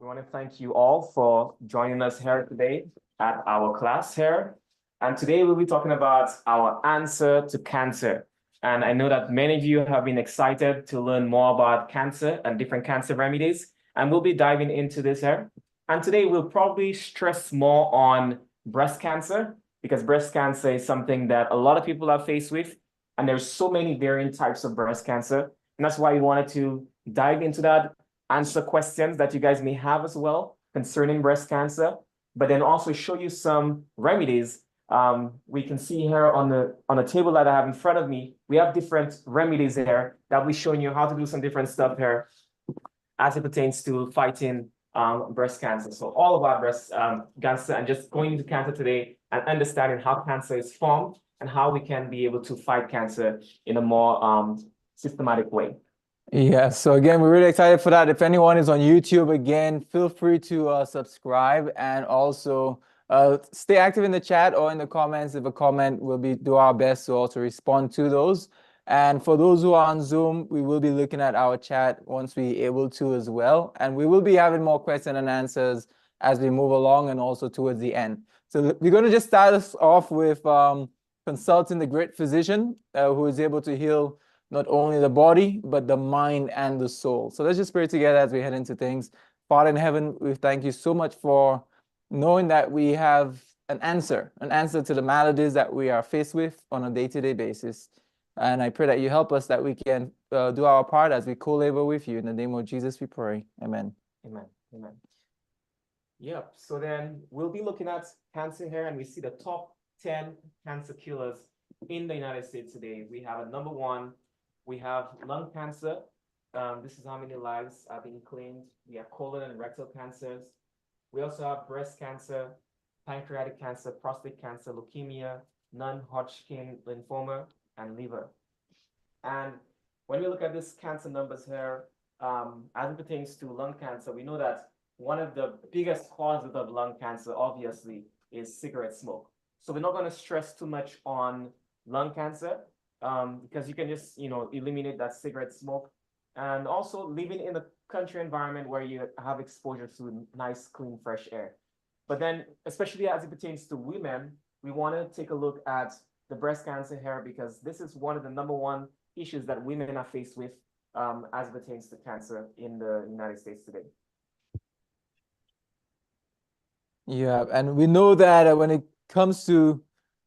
We want to thank you all for joining us here today at our class here. And today we'll be talking about our answer to cancer. And I know that many of you have been excited to learn more about cancer and different cancer remedies. And we'll be diving into this here. And today we'll probably stress more on breast cancer because breast cancer is something that a lot of people are faced with. And there's so many varying types of breast cancer. And that's why we wanted to dive into that, answer questions that you guys may have as well concerning breast cancer, but then also show you some remedies. We can see here on the table that I have in front of me, we have different remedies here that will be showing you how to do some different stuff here as it pertains to fighting breast cancer. So all about breast cancer and just going into cancer today and understanding how cancer is formed and how we can be able to fight cancer in a more systematic way. Yeah, so again, we're really excited for that. If anyone is on YouTube, again, feel free to subscribe and also stay active in the chat or in the comments. If a comment, we'll do our best to also respond to those. And for those who are on Zoom, we will be looking at our chat once we're able to as well. And we will be having more questions and answers as we move along and also towards the end. So we're going to just start us off with consulting the great physician who is able to heal not only the body, but the mind and the soul. So let's just pray together as we head into things. Father in heaven, we thank you so much for knowing that we have an answer to the maladies that we are faced with on a day-to-day basis. And I pray that you help us that we can do our part as we co-labor with you. In the name of Jesus, we pray. Amen. Amen. Amen. Yep. So then we'll be looking at cancer here, and we see the top 10 cancer killers in the United States today. We have a number one. We have lung cancer. This is how many lives are being claimed. We have colon and rectal cancers. We also have breast cancer, pancreatic cancer, prostate cancer, leukemia, non-Hodgkin lymphoma, and liver. And when we look at these cancer numbers here, as it pertains to lung cancer, we know that one of the biggest causes of lung cancer, obviously, is cigarette smoke. So we're not going to stress too much on lung cancer. Because you can just, eliminate that cigarette smoke, and also living in a country environment where you have exposure to nice, clean, fresh air. But then, especially as it pertains to women, we want to take a look at the breast cancer here because this is one of the number one issues that women are faced with as it pertains to cancer in the United States today. Yeah, and we know that when it comes to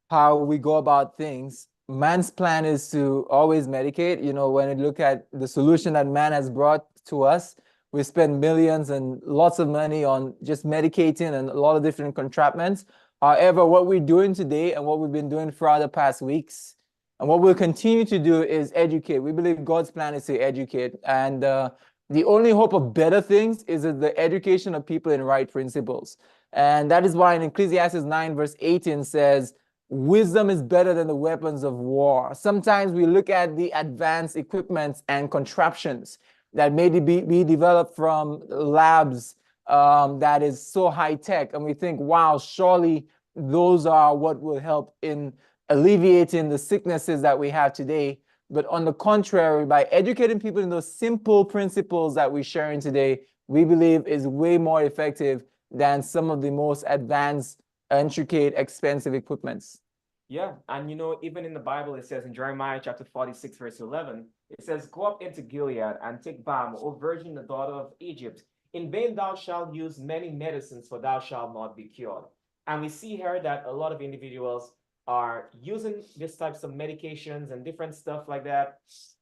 how we go about things, man's plan is to always medicate. When we look at the solution that man has brought to us, we spend millions and lots of money on just medicating and a lot of different contraptions. However, what we're doing today and what we've been doing throughout the past weeks and what we'll continue to do is educate. We believe God's plan is to educate. And the only hope of better things is the education of people in right principles. And that is why in Ecclesiastes 9 verse 18 says, wisdom is better than the weapons of war. Sometimes we look at the advanced equipments and contraptions that may be developed from labs that is so high tech, and we think, wow, surely those are what will help in alleviating the sicknesses that we have today. But on the contrary, by educating people in those simple principles that we're sharing today, we believe is way more effective than some of the most advanced, intricate, expensive equipments. Yeah, and even in the Bible, it says in Jeremiah chapter 46, verse 11, it says, go up into Gilead and take balm, O virgin, the daughter of Egypt. In vain thou shalt use many medicines, for thou shalt not be cured. And we see here that a lot of individuals are using these types of medications and different stuff like that.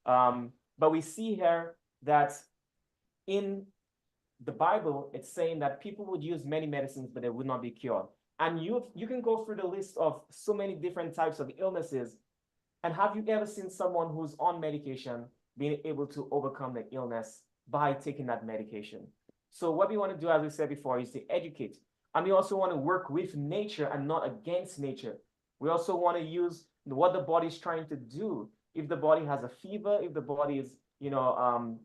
But we see here that in the Bible, it's saying that people would use many medicines, but they would not be cured. And you can go through the list of so many different types of illnesses. And have you ever seen someone who's on medication being able to overcome the illness by taking that medication? So what we want to do, as we said before, is to educate. And we also want to work with nature and not against nature. We also want to use what the body is trying to do. If the body has a fever, if the body is, you're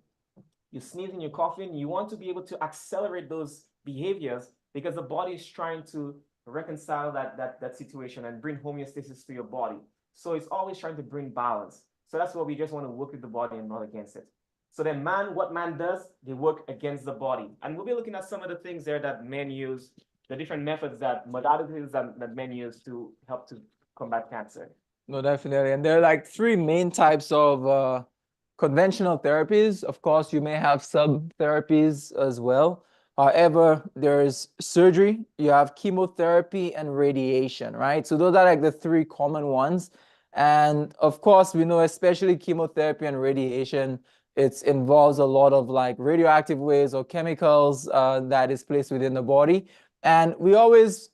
sneezing, you're coughing, you want to be able to accelerate those behaviors because the body is trying to reconcile that situation and bring homeostasis to your body. So it's always trying to bring balance. So that's why we just want to work with the body and not against it. So then what man does, they work against the body. And we'll be looking at some of the things there that men use, the different methods modalities that men use to help to combat cancer. No, definitely. And there are like three main types of conventional therapies. Of course, you may have sub therapies as well. However, there's surgery, you have chemotherapy and radiation, right? So those are like the three common ones. And of course, we know especially chemotherapy and radiation, it involves a lot of like radioactive waste or chemicals that is placed within the body. And we always,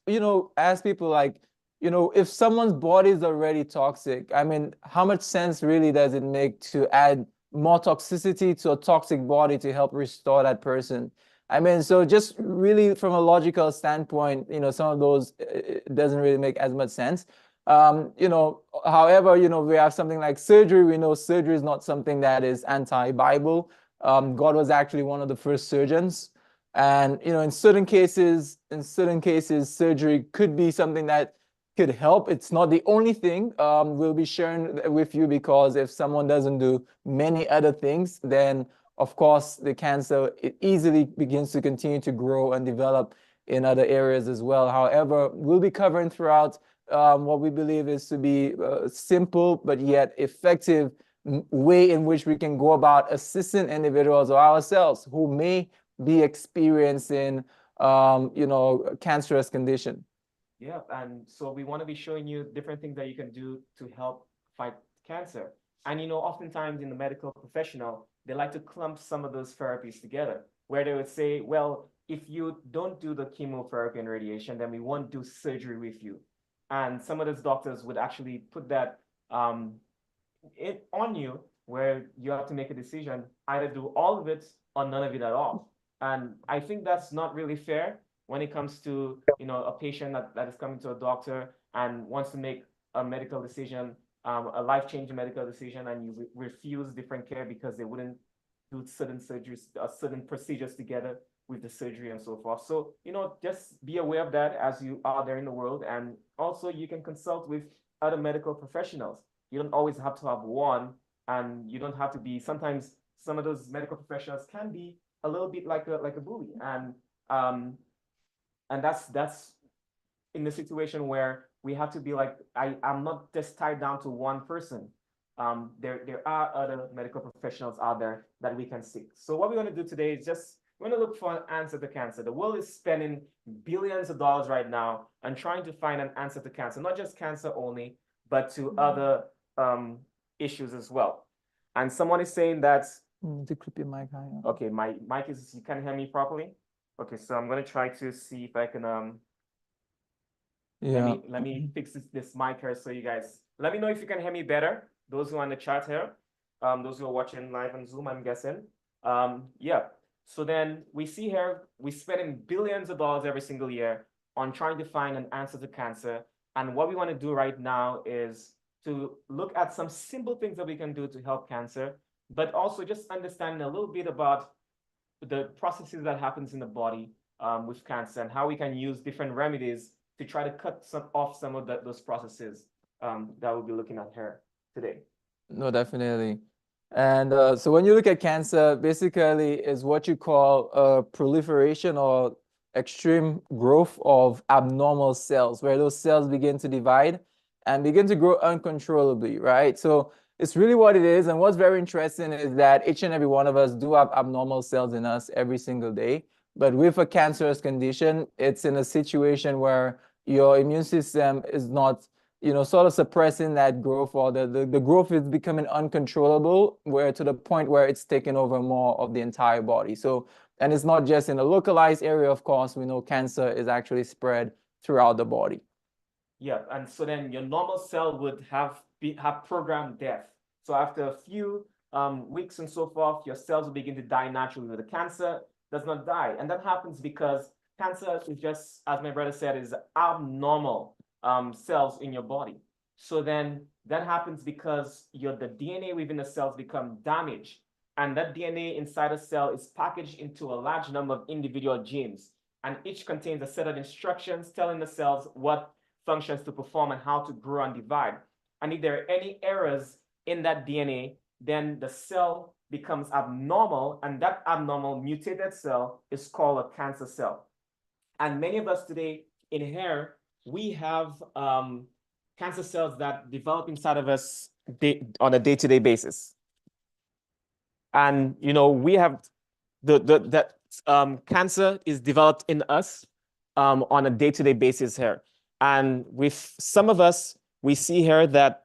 ask people like, if someone's body is already toxic, I mean, how much sense really does it make to add more toxicity to a toxic body to help restore that person? I mean, so just really from a logical standpoint, some of those it doesn't really make as much sense. However, we have something like surgery. We know surgery is not something that is anti-Bible. God was actually one of the first surgeons. And, in certain cases, surgery could be something that could help. It's not the only thing. We'll be sharing with you because if someone doesn't do many other things, then of course the cancer it easily begins to continue to grow and develop in other areas as well. However, we'll be covering throughout what we believe is to be a simple but yet effective way in which we can go about assisting individuals or ourselves who may be experiencing cancerous condition. Yeah, and so we want to be showing you different things that you can do to help fight cancer. And oftentimes in the medical professional, they like to clump some of those therapies together, where they would say, well, if you don't do the chemotherapy and radiation, then we won't do surgery with you. And some of those doctors would actually put that on you, where you have to make a decision, either do all of it or none of it at all. And I think that's not really fair when it comes to a patient that is coming to a doctor and wants to make a medical decision, a life-changing medical decision, and you refuse different care because they wouldn't do certain surgeries, certain procedures together with the surgery and so forth. So just be aware of that as you are there in the world, and also you can consult with other medical professionals. You don't always have to have one, and you don't have to be. Sometimes some of those medical professionals can be a little bit like a bully, and that's in the situation where we have to be like, I'm not just tied down to one person. There are other medical professionals out there that we can seek. So what we want to do today is we're going to look for an answer to cancer. The world is spending billions of dollars right now and trying to find an answer to cancer, not just cancer only, but to other issues as well. And someone is saying that. To clip your mic higher. Okay, my mic is, you can't hear me properly? Okay, so I'm gonna try to see if I can let me fix this mic here so you guys let me know if you can hear me better. Those who are on the chat here, those who are watching live on Zoom, I'm guessing. Yeah. So then we see here we're spending billions of dollars every single year on trying to find an answer to cancer. And what we want to do right now is to look at some simple things that we can do to help cancer, but also just understanding a little bit about the processes that happens in the body with cancer and how we can use different remedies to try to cut off some of those processes that we'll be looking at here today. No, definitely. And so when you look at cancer, basically is what you call a proliferation or extreme growth of abnormal cells, where those cells begin to divide and begin to grow uncontrollably, right? So it's really what it is. And what's very interesting is that each and every one of us do have abnormal cells in us every single day. But with a cancerous condition, it's in a situation where your immune system is not, sort of suppressing that growth, or the growth is becoming uncontrollable, where to the point where it's taking over more of the entire body. So, and it's not just in a localized area, of course. We know cancer is actually spread throughout the body. Yeah, and so then your normal cell would have programmed death. So after a few weeks and so forth, your cells will begin to die naturally. But the cancer does not die, and that happens because cancer is just, as my brother said, is abnormal cells in your body. So then that happens because the DNA within the cells become damaged, and that DNA inside a cell is packaged into a large number of individual genes, and each contains a set of instructions telling the cells what functions to perform and how to grow and divide. And if there are any errors in that DNA, then the cell becomes abnormal, and that abnormal mutated cell is called a cancer cell. And many of us today in here, we have cancer cells that develop inside of us on a day-to-day basis. And we have that cancer is developed in us on a day-to-day basis here. And with some of us, we see here that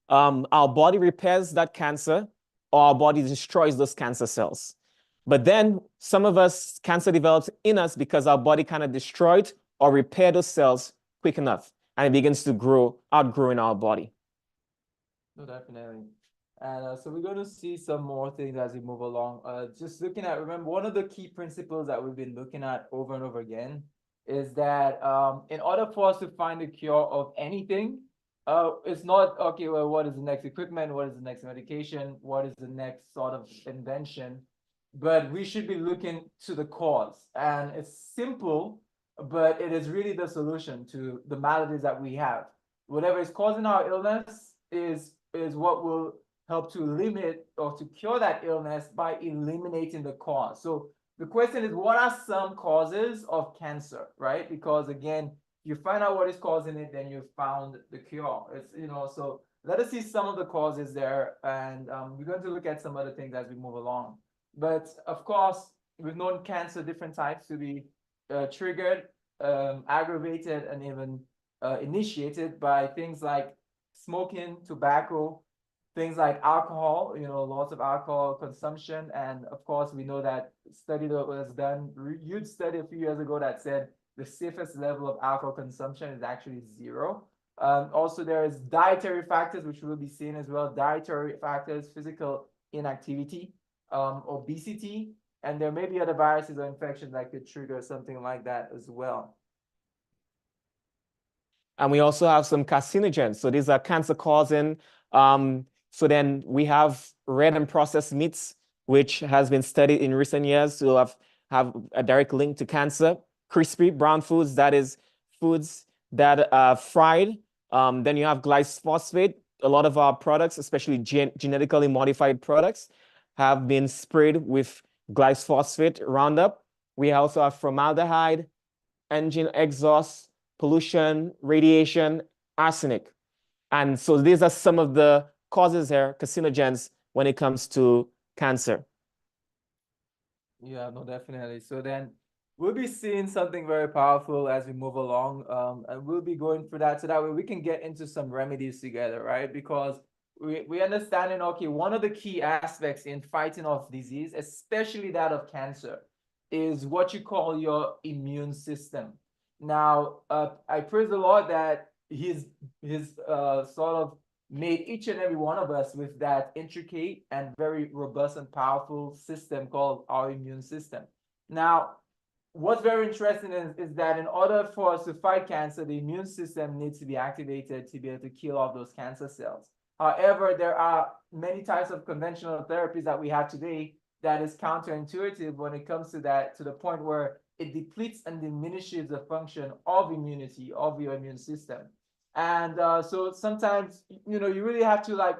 our body repairs that cancer, or our body destroys those cancer cells. But then some of us, cancer develops in us because our body kind of destroyed or repaired those cells quick enough, and it begins to outgrow in our body. No, definitely. And so we're going to see some more things as we move along. Just looking at, remember, one of the key principles that we've been looking at over and over again is that in order for us to find a cure of anything, it's not, okay, well, what is the next equipment? What is the next medication? What is the next sort of invention? But we should be looking to the cause. And it's simple, but it is really the solution to the maladies that we have. Whatever is causing our illness is what will help to limit or to cure that illness by eliminating the cause. So the question is, what are some causes of cancer, right? Because again, you find out what is causing it, then you've found the cure. It's, so let us see some of the causes there, and we're going to look at some other things as we move along. But of course, we've known cancer, different types, to be triggered, aggravated, and even initiated by things like smoking, tobacco, things like alcohol, lots of alcohol consumption. And of course, we know that study that was done, huge study a few years ago that said the safest level of alcohol consumption is actually 0. Also, there is dietary factors, which we'll be seeing as well. Dietary factors, physical inactivity, obesity, and there may be other viruses or infections that could trigger something like that as well. And we also have some carcinogens. So these are cancer causing. So then we have red and processed meats, which has been studied in recent years to have a direct link to cancer. Crispy brown foods, that is foods that are fried. Then you have glyphosate. A lot of our products, especially genetically modified products, have been sprayed with glyphosate Roundup. We also have formaldehyde, engine exhaust, pollution, radiation, arsenic. And so these are some of the causes here, carcinogens, when it comes to cancer. Yeah, no, definitely. So then we'll be seeing something very powerful as we move along, and we'll be going through that so that way we can get into some remedies together, right? Because we understanding, okay, one of the key aspects in fighting off disease, especially that of cancer, is what you call your immune system. Now, I praise the Lord that he's sort of made each and every one of us with that intricate and very robust and powerful system called our immune system. Now, what's very interesting is that in order for us to fight cancer, the immune system needs to be activated to be able to kill off those cancer cells. However, there are many types of conventional therapies that we have today that is counterintuitive when it comes to that, to the point where it depletes and diminishes the function of immunity, of your immune system. And so sometimes, you really have to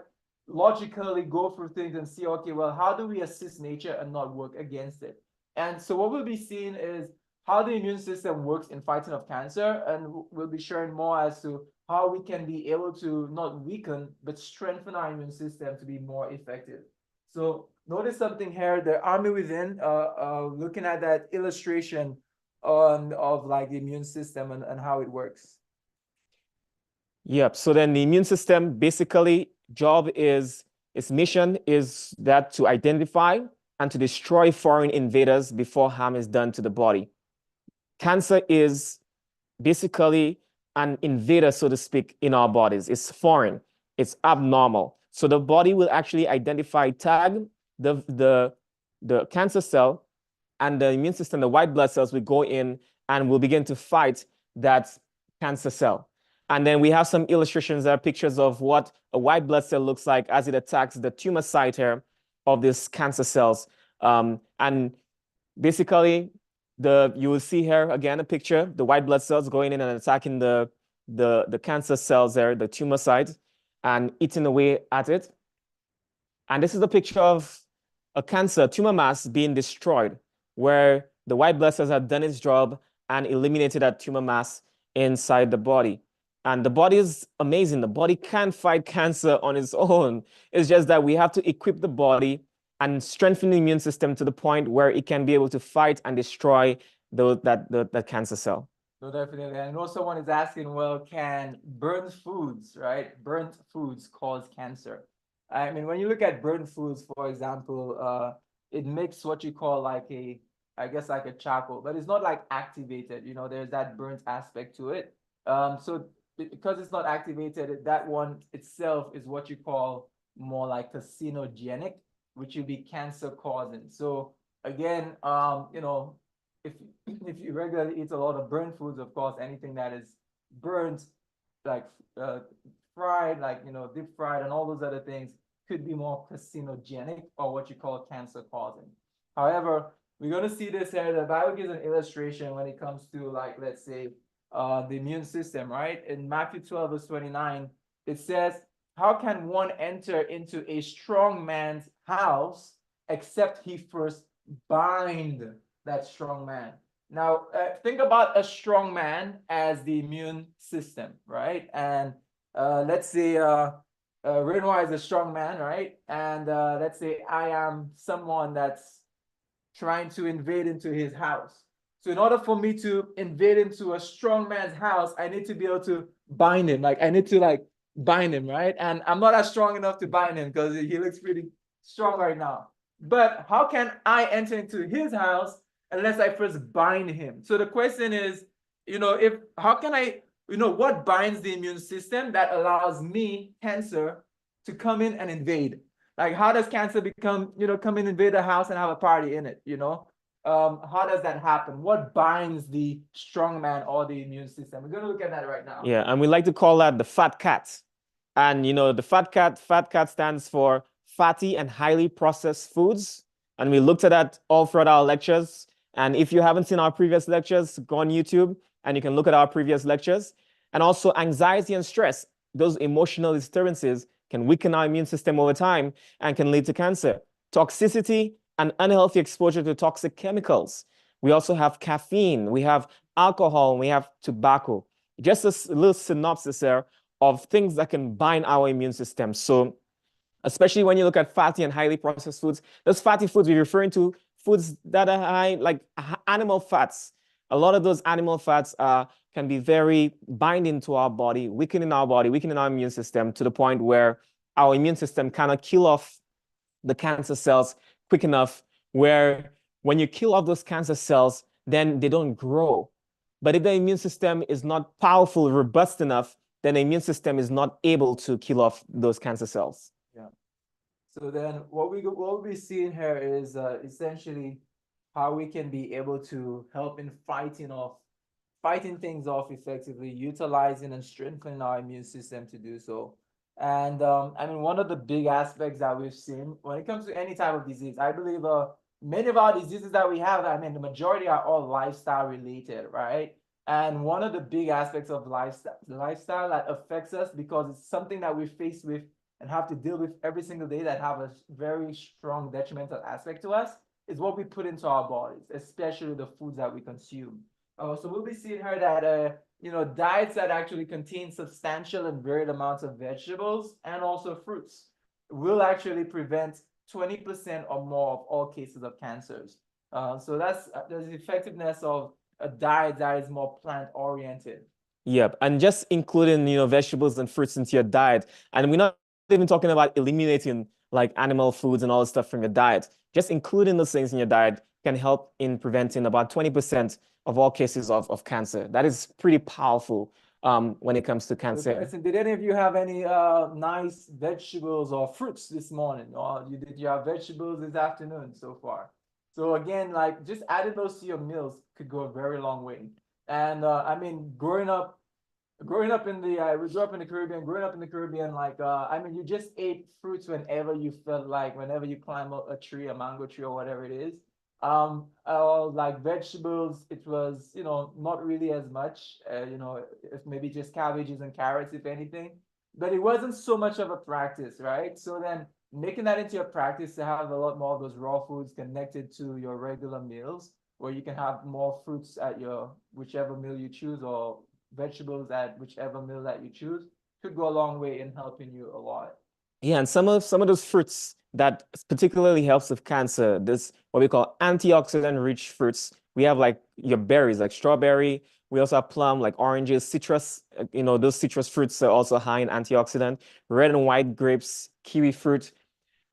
logically go through things and see, okay, well, how do we assist nature and not work against it? And so what we'll be seeing is how the immune system works in fighting of cancer, and we'll be sharing more as to how we can be able to not weaken, but strengthen our immune system to be more effective. So notice something here, the Army Within, looking at that illustration of the immune system and how it works. Yep. So then the immune system, basically, its mission is that to identify and to destroy foreign invaders before harm is done to the body. Cancer is basically an invader, so to speak, in our bodies. It's foreign. It's abnormal. So the body will actually tag the cancer cell, and the immune system, the white blood cells, will go in and will begin to fight that cancer cell. And then we have some illustrations that are pictures of what a white blood cell looks like as it attacks the tumor site here of these cancer cells. And basically, you will see here again a picture, the white blood cells going in and attacking the cancer cells there, the tumor site, and eating away at it. And this is a picture of a cancer tumor mass being destroyed, where the white blood cells have done its job and eliminated that tumor mass inside the body. And the body is amazing. The body can fight cancer on its own. It's just that we have to equip the body and strengthen the immune system to the point where it can be able to fight and destroy that cancer cell. No, definitely. I know someone is asking, well, can burnt foods, right? Burnt foods cause cancer? I mean, when you look at burnt foods, for example, it makes what you call like I guess like a charcoal, but it's not like activated. You know, there's that burnt aspect to it. So because it's not activated, that one itself is what you call more like carcinogenic, which will be cancer causing. So again, you know, if if you regularly eat a lot of burnt foods, of course, anything that is burnt, like fried, like deep fried, and all those other things could be more carcinogenic or what you call cancer causing. However, we're going to see this here. The Bible gives an illustration when it comes to, like, let's say, the immune system, right? In Matthew 12, verse 29, it says, how can one enter into a strong man's house except he first bind that strong man? Now, think about a strong man as the immune system, right? And let's say Renoir is a strong man, right? And let's say I am someone that's trying to invade into his house. So in order for me to invade into a strong man's house, I need to be able to bind him. Like I need to like bind him, right? And I'm not as strong enough to bind him because he looks pretty strong right now. But how can I enter into his house unless I first bind him? So the question is, if how can I, what binds the immune system that allows me, cancer, to come in and invade? Like, how does cancer come in, invade a house and have a party in it? How does that happen? What binds the strong man or the immune system? We're going to look at that right now. Yeah, and we like to call that the fat cat. And the fat cat stands for fatty and highly processed foods. And we looked at that all throughout our lectures. And if you haven't seen our previous lectures, go on YouTube and you can look at our previous lectures. And also anxiety and stress, those emotional disturbances can weaken our immune system over time and can lead to cancer. Toxicity and unhealthy exposure to toxic chemicals. We also have caffeine, we have alcohol, and we have tobacco. Just a little synopsis there of things that can bind our immune system. So especially when you look at fatty and highly processed foods, those fatty foods, we're referring to foods that are high, like animal fats. A lot of those animal fats can be very binding to our body, weakening our immune system to the point where our immune system cannot kill off the cancer cells quick enough, where when you kill off those cancer cells, then they don't grow. But if the immune system is not powerful, robust enough, then the immune system is not able to kill off those cancer cells. Yeah. So then what we'll be seeing here is essentially how we can be able to help in fighting things off effectively, utilizing and strengthening our immune system to do so. And I mean, one of the big aspects that we've seen when it comes to any type of disease, I believe many of our diseases that we have, I mean, the majority are all lifestyle related, right? And one of the big aspects of lifestyle that affects us, because it's something that we face with and have to deal with every single day, that have a very strong detrimental aspect to us, is what we put into our bodies, especially the foods that we consume. So we'll be seeing here that diets that actually contain substantial and varied amounts of vegetables and also fruits will actually prevent 20% or more of all cases of cancers. So that's the effectiveness of a diet that is more plant oriented. Yep, and just including vegetables and fruits into your diet, and we're not even talking about eliminating like animal foods and all this stuff from your diet. Just including those things in your diet can help in preventing about 20% of all cases of cancer. That is pretty powerful when it comes to cancer. Listen, did any of you have any nice vegetables or fruits this morning? Or did you have vegetables this afternoon so far? So again, like just adding those to your meals could go a very long way. And I mean, growing up in we grew up in the Caribbean. Growing up in the Caribbean, like I mean, you just ate fruits whenever you felt like, whenever you climb up a tree, a mango tree or whatever it is. Like vegetables, it was not really as much. If maybe just cabbages and carrots, if anything. But it wasn't so much of a practice, right? So then making that into your practice to have a lot more of those raw foods connected to your regular meals, where you can have more fruits at your whichever meal you choose, or vegetables at whichever meal that you choose, could go a long way in helping you a lot. Yeah, and some of those fruits that particularly helps with cancer, this what we call antioxidant rich fruits. We have like your berries, like strawberry. We also have plum, like oranges, citrus. Those citrus fruits are also high in antioxidant. Red and white grapes, kiwi fruit,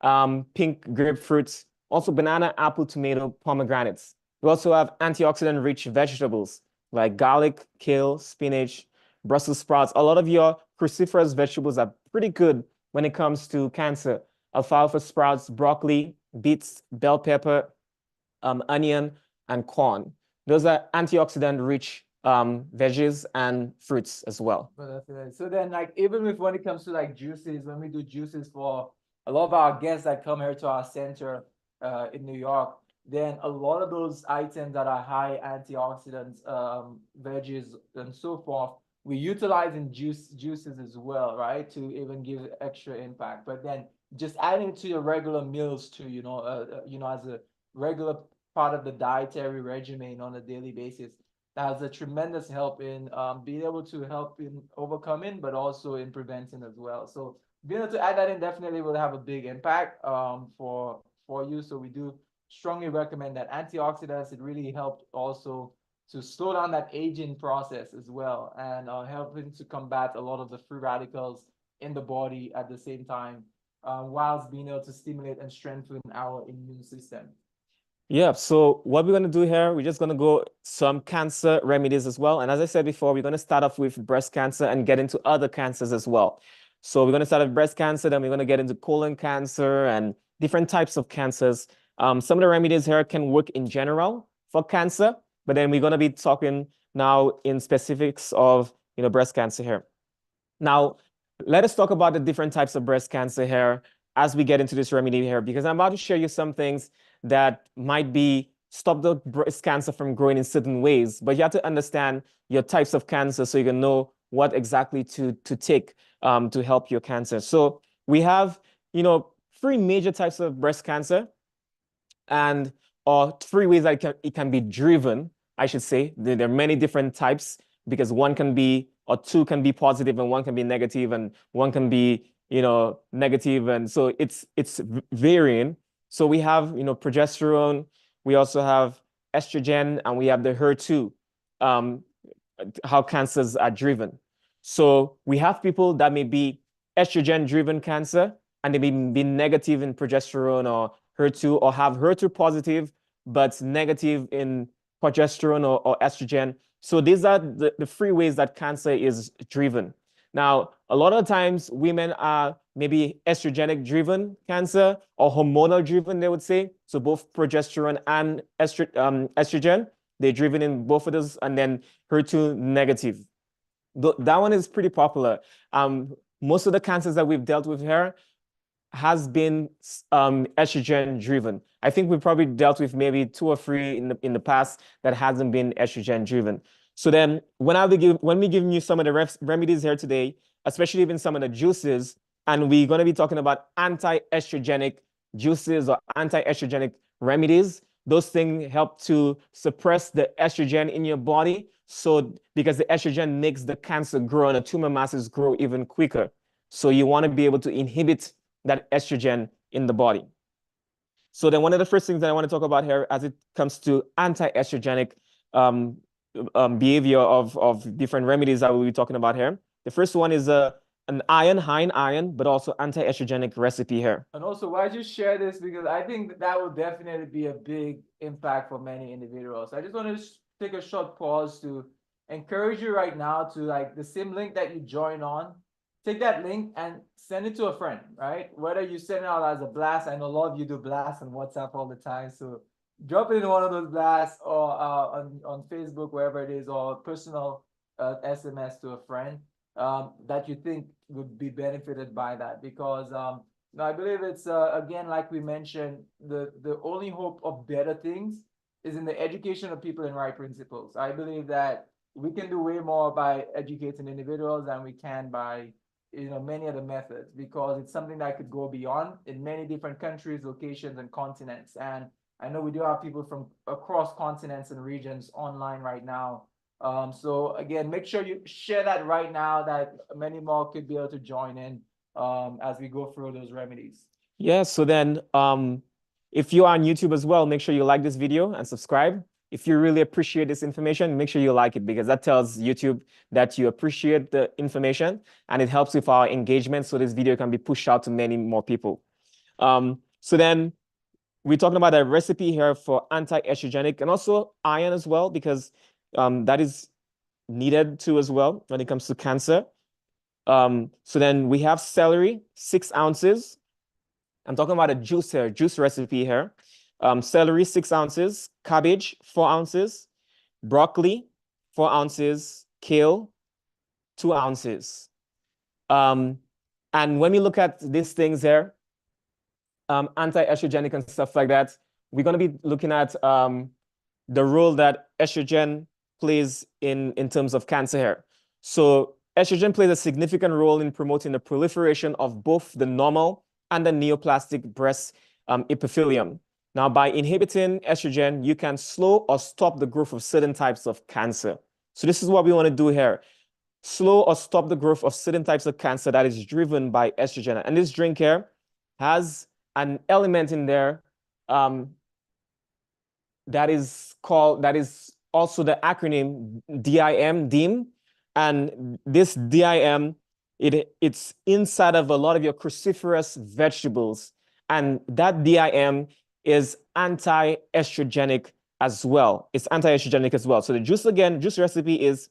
pink grapefruits, also banana, apple, tomato, pomegranates. We also have antioxidant rich vegetables like garlic, kale, spinach, Brussels sprouts. A lot of your cruciferous vegetables are pretty good when it comes to cancer. Alfalfa sprouts, broccoli, beets, bell pepper, onion, and corn. Those are antioxidant rich veggies and fruits as well. So then, like, even with when it comes to like juices, when we do juices for a lot of our guests that come here to our center in New York, then a lot of those items that are high antioxidants, veggies, and so forth, we utilize in juices as well, right? To even give extra impact. But then just adding it to your regular meals too, as a regular part of the dietary regimen on a daily basis, that has a tremendous help in being able to help in overcoming, but also in preventing as well. So being able to add that in definitely will have a big impact for you. So we do strongly recommend that antioxidants. It really helped also to slow down that aging process as well, and helping to combat a lot of the free radicals in the body at the same time, whilst being able to stimulate and strengthen our immune system. Yeah, so what we're going to do here, we're just going to go some cancer remedies as well. And as I said before, we're going to start off with breast cancer and get into other cancers as well. So we're going to start with breast cancer, then we're going to get into colon cancer and different types of cancers. Some of the remedies here can work in general for cancer, but then we're going to be talking now in specifics of, breast cancer here. Now, let us talk about the different types of breast cancer here as we get into this remedy here, because I'm about to share you some things that might be stop the breast cancer from growing in certain ways, but you have to understand your types of cancer so you can know what exactly to take to help your cancer. So we have, three major types of breast cancer, and or three ways that it can be driven, I should say. There are many different types, because one can be, or two can be positive and one can be negative, and one can be, negative. And so it's varying. So we have, progesterone, we also have estrogen, and we have the HER2, how cancers are driven. So we have people that may be estrogen-driven cancer, and they may be negative in progesterone or HER2, or have HER2 positive, but negative in progesterone or estrogen. So these are the three ways that cancer is driven. Now, a lot of times women are maybe estrogenic driven cancer or hormonal driven, they would say. So both progesterone and estrogen, they're driven in both of those, and then HER2 negative. That one is pretty popular. Most of the cancers that we've dealt with here has been estrogen driven. I think we've probably dealt with maybe two or three in the past that hasn't been estrogen driven. So then when we giving you some of the remedies here today, especially even some of the juices, and we're going to be talking about anti-estrogenic juices or anti-estrogenic remedies. Those things help to suppress the estrogen in your body. So because the estrogen makes the cancer grow and the tumor masses grow even quicker. So you want to be able to inhibit that estrogen in the body. So then one of the first things that I want to talk about here as it comes to anti-estrogenic behavior of different remedies that we'll be talking about here. The first one is an iron, high in iron, but also anti-estrogenic recipe here. And also, why just share this? Because I think that will definitely be a big impact for many individuals. I just want to take a short pause to encourage you right now to, like, the same link that you join on, take that link and send it to a friend, right? Whether you send it out as a blast, I know a lot of you do blasts on WhatsApp all the time. So drop it in one of those blasts, or on Facebook, wherever it is, or personal SMS to a friend that you think would be benefited by that. Because I believe it's again, like we mentioned, the only hope of better things is in the education of people in right principles. I believe that we can do way more by educating individuals than we can by many other methods, because it's something that could go beyond in many different countries, locations, and continents. And I know we do have people from across continents and regions online right now. So again, make sure you share that right now, that many more could be able to join in as we go through those remedies. Yeah, so then if you're on YouTube as well, make sure you like this video and subscribe. If you really appreciate this information, make sure you like it, because that tells YouTube that you appreciate the information, and it helps with our engagement, so this video can be pushed out to many more people. So then we're talking about a recipe here for anti-estrogenic and also iron as well, because that is needed too as well when it comes to cancer. So then we have celery, 6 ounces. I'm talking about a juice here, juice recipe here. Celery, 6 ounces. Cabbage, 4 ounces. Broccoli, 4 ounces. Kale, 2 ounces. And when we look at these things here, anti-estrogenic and stuff like that, we're going to be looking at the role that estrogen plays in terms of cancer here. So estrogen plays a significant role in promoting the proliferation of both the normal and the neoplastic breast epithelium. Now, by inhibiting estrogen, you can slow or stop the growth of certain types of cancer. So this is what we want to do here. Slow or stop the growth of certain types of cancer that is driven by estrogen. And this drink here has an element in there that is also the acronym DIM. And this DIM, it's inside of a lot of your cruciferous vegetables. And that DIM is anti-estrogenic as well. It's anti-estrogenic as well. So the juice, again, juice recipe is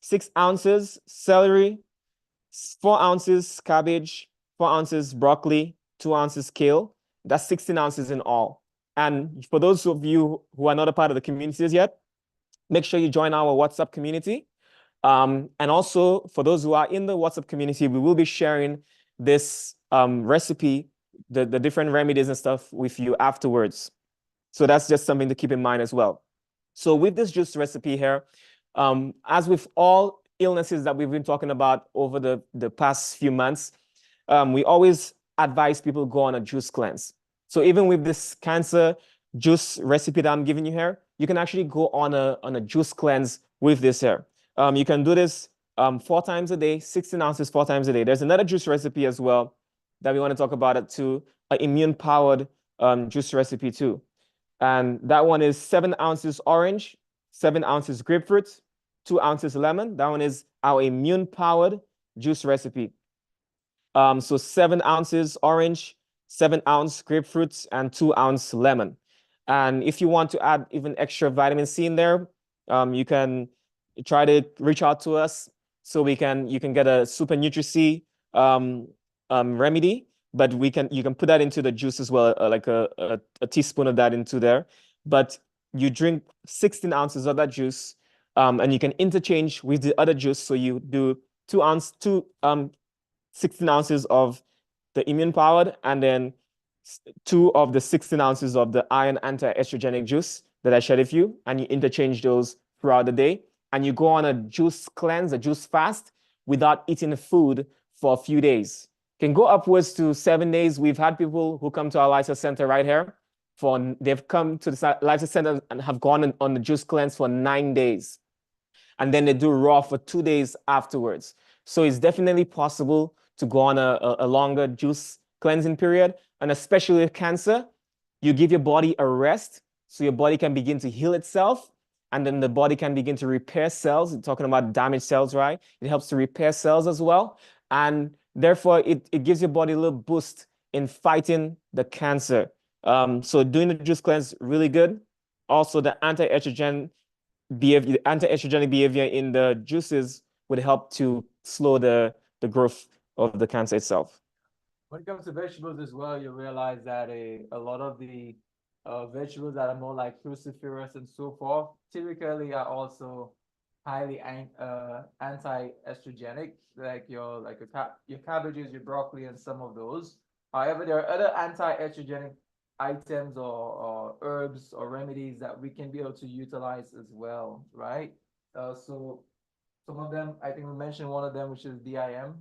6 ounces celery, 4 ounces cabbage, 4 ounces broccoli, 2 ounces kale. That's 16 ounces in all. And for those of you who are not a part of the communities yet, make sure you join our WhatsApp community. And also, for those who are in the WhatsApp community, we will be sharing this recipe, the different remedies and stuff with you afterwards. So that's just something to keep in mind as well. So with this juice recipe here, as with all illnesses that we've been talking about over the past few months, we always advise people go on a juice cleanse. So even with this cancer juice recipe that I'm giving you here, you can actually go on a juice cleanse with this here. You can do this 4 times a day, 16 ounces 4 times a day. There's another juice recipe as well that we want to talk about it too, an immune-powered juice recipe too. And that one is 7 ounces orange, 7 ounces grapefruit, 2 ounces lemon. That one is our immune-powered juice recipe. So 7 ounces orange, 7 ounce grapefruit, and 2 ounce lemon. And if you want to add even extra vitamin C in there, you can try to reach out to us so you can get a Super Nutri-C remedy, but you can put that into the juice as well, like a teaspoon of that into there. But you drink 16 ounces of that juice, and you can interchange with the other juice. So you do 16 ounces of the immune powered, and then 2 of the 16 ounces of the iron anti-estrogenic juice that I shared with you, and you interchange those throughout the day, and you go on a juice cleanse, a juice fast, without eating food for a few days. Can go upwards to 7 days. We've had people who come to our Lifestyle Center right here they've come to the Lifestyle Center and have gone on the juice cleanse for 9 days. And then they do raw for 2 days afterwards. So it's definitely possible to go on a longer juice cleansing period. And especially with cancer, you give your body a rest so your body can begin to heal itself. And then the body can begin to repair cells. We're talking about damaged cells, right? It helps to repair cells as well. And therefore, it gives your body a little boost in fighting the cancer. So doing the juice cleanse, really good. Also, the anti-estrogenic behavior in the juices would help to slow the growth of the cancer itself. When it comes to vegetables as well, you realize that a lot of the vegetables that are more like cruciferous and so forth typically are also highly anti-estrogenic, like your cabbages, your broccoli, and some of those. However, there are other anti-estrogenic items or herbs or remedies that we can be able to utilize as well, right? So Some of them, I think we mentioned one of them, which is DIM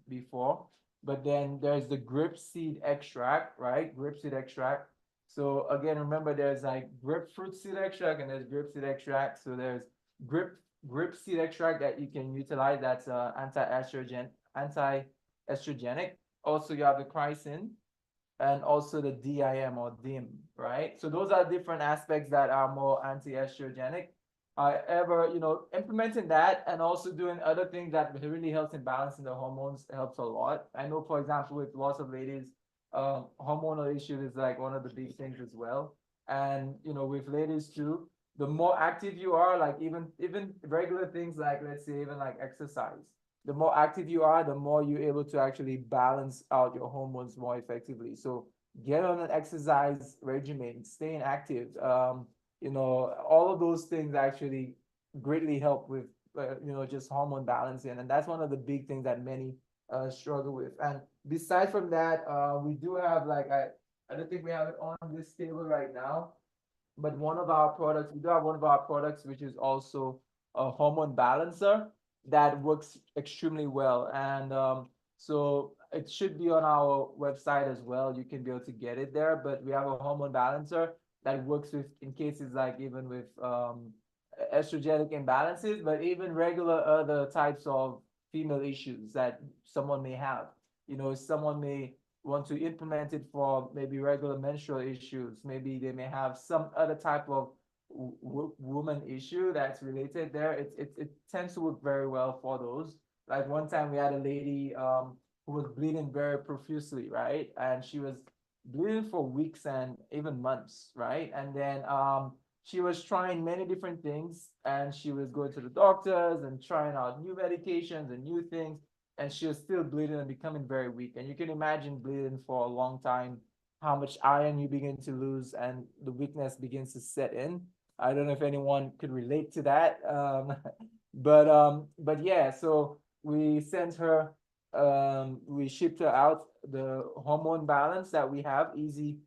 before. But then there's the grapeseed extract, right? Grapeseed extract. So again, remember there's like grapefruit seed extract and there's grapeseed extract. So there's grapeseed extract that you can utilize. That's anti-estrogenic. Also, you have the chrysin and also the DIM or DIM, right? So those are different aspects that are more anti-estrogenic. However, implementing that and also doing other things that really helps in balancing the hormones helps a lot. I know, for example, with lots of ladies, hormonal issues is like one of the big things as well. And with ladies too, the more active you are, like even regular things like, let's say, even like exercise, the more active you are, the more you're able to actually balance out your hormones more effectively. So get on an exercise regimen, staying active. All of those things actually greatly help with, just hormone balancing. And that's one of the big things that many struggle with. And besides from that, we do have I don't think we have it on this table right now, but we do have one of our products, which is also a hormone balancer that works extremely well. And so it should be on our website as well. You can be able to get it there, but we have a hormone balancer that works with in cases like even with estrogenic imbalances, but even regular other types of female issues that someone may have. Someone may want to implement it for maybe regular menstrual issues. Maybe they may have some other type of woman issue that's related there. It tends to work very well for those. Like one time we had a lady who was bleeding very profusely, right? And she was bleeding for weeks and even months, right? And then she was trying many different things, and she was going to the doctors and trying out new medications and new things, and she was still bleeding and becoming very weak. And you can imagine bleeding for a long time, how much iron you begin to lose, and the weakness begins to set in. I don't know if anyone could relate to that. But yeah, so we sent her, we shipped her out the hormone balance that we have, easy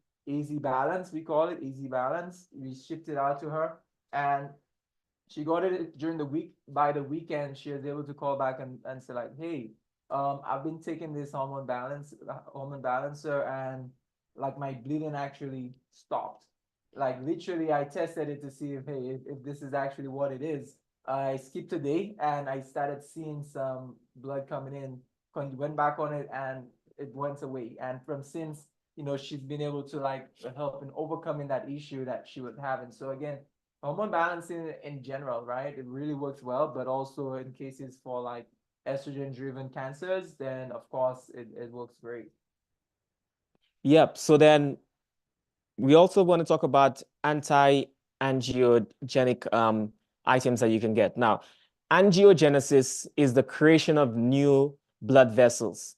balance, we call it easy balance. We shipped it out to her, and she got it during the week. By the weekend, she was able to call back and say like, hey, I've been taking this hormone balancer, and like my bleeding actually stopped. Like literally, I tested it to see if this is actually what it is. I skipped a day and I started seeing some blood coming in. Went back on it and it went away. And from since, she's been able to like help in overcoming that issue that she was having. So again, hormone balancing in general, right? It really works well, but also in cases for like estrogen-driven cancers, then of course it works great. Yep. So then we also want to talk about anti-angiogenic items that you can get. Now, angiogenesis is the creation of new blood vessels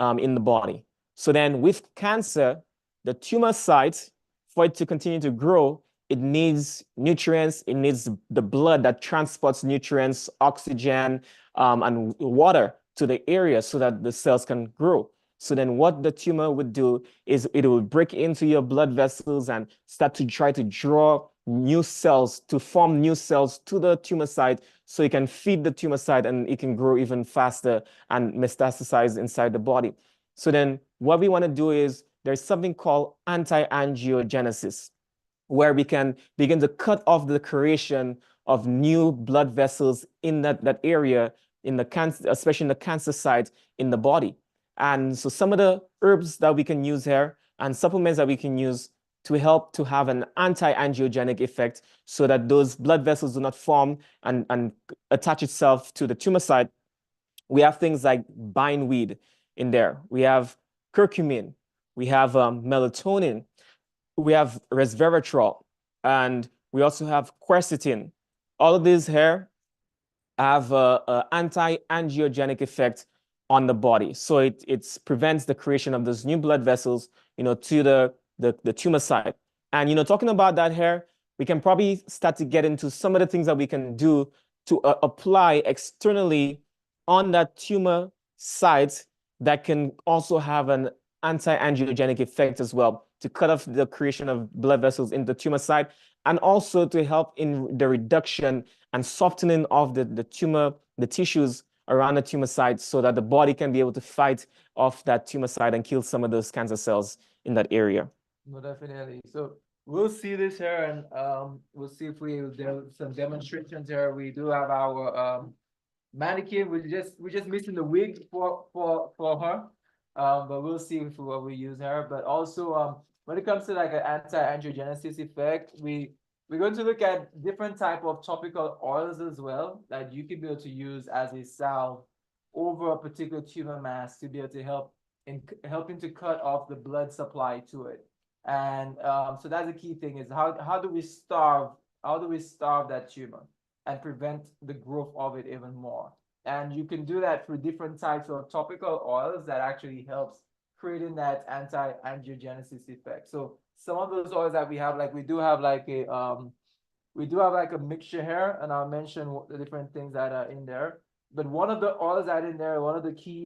in the body. So then with cancer, the tumor site, for it to continue to grow, it needs nutrients, it needs the blood that transports nutrients, oxygen, and water to the area so that the cells can grow. So then what the tumor would do is it will break into your blood vessels and start to try to draw new cells, to form new cells to the tumor site so it can feed the tumor site and it can grow even faster and metastasize inside the body. So then what we want to do is there's something called anti-angiogenesis, where we can begin to cut off the creation of new blood vessels in that area, in the cancer, especially in the cancer site in the body. And so some of the herbs that we can use here and supplements that we can use to help to have an anti-angiogenic effect so that those blood vessels do not form and attach itself to the tumor site. We have things like bindweed in there. We have curcumin. We have melatonin. We have resveratrol. And we also have quercetin. All of these here have an anti-angiogenic effect on the body. So it prevents the creation of those new blood vessels, to the tumor site. And, talking about that here, we can probably start to get into some of the things that we can do to apply externally on that tumor site that can also have an anti-angiogenic effect as well, to cut off the creation of blood vessels in the tumor site, and also to help in the reduction and softening of the tumor the tissues around the tumor site so that the body can be able to fight off that tumor site and kill some of those cancer cells in that area. No, definitely. So we'll see this here, and we'll see if there's some demonstrations here. We do have our mannequin. We're just missing the wig for her. But we'll see what we use her. But also when it comes to like an anti-angiogenesis effect, we're going to look at different type of topical oils as well that you can be able to use as a salve over a particular tumor mass to be able to helping to cut off the blood supply to it. And so that's the key thing is how do we starve that tumor and prevent the growth of it even more. And you can do that through different types of topical oils that actually helps creating that anti-angiogenesis effect. So some of those oils that we have, like we do have like a mixture here, and I'll mention the different things that are in there. But one of the oils that are in there, one of the key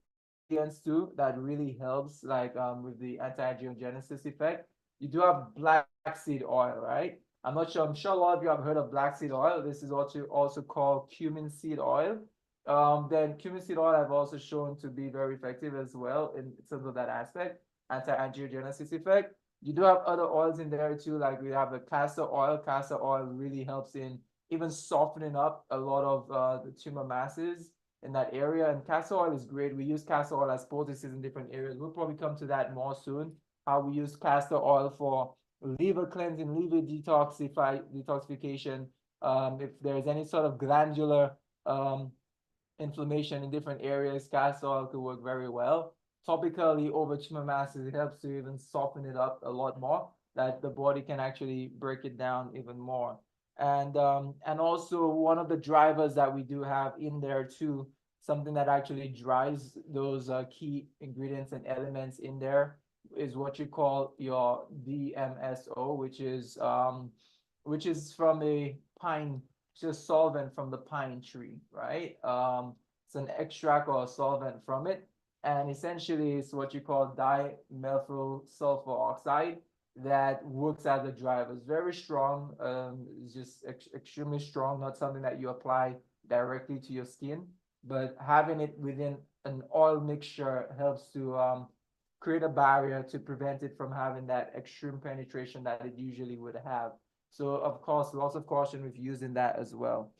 ingredients too that really helps like with the anti-angiogenesis effect, you do have black seed oil, right? I'm sure a lot of you have heard of black seed oil. This is also called cumin seed oil. Then cumin seed oil I've also shown to be very effective as well in terms of that aspect, anti-angiogenesis effect. You do have other oils in there too, like we have the castor oil. Castor oil really helps in even softening up a lot of the tumor masses in that area. And castor oil is great. We use castor oil as poultices in different areas. We'll probably come to that more soon, how we use castor oil for liver cleansing, liver detoxification. If there's any sort of glandular inflammation in different areas, castor oil could work very well. Topically over tumor masses, it helps to even soften it up a lot more, that the body can actually break it down even more. And also one of the drivers that we do have in there too, something that actually drives those key ingredients and elements in there is what you call your DMSO, which is from a pine, just solvent from the pine tree, right? It's an extract or a solvent from it. And essentially it's what you call dimethyl sulfur oxide that works as a driver. It's very strong. It's just extremely strong, not something that you apply directly to your skin, but having it within an oil mixture helps to create a barrier to prevent it from having that extreme penetration that it usually would have. So of course, lots of caution with using that as well.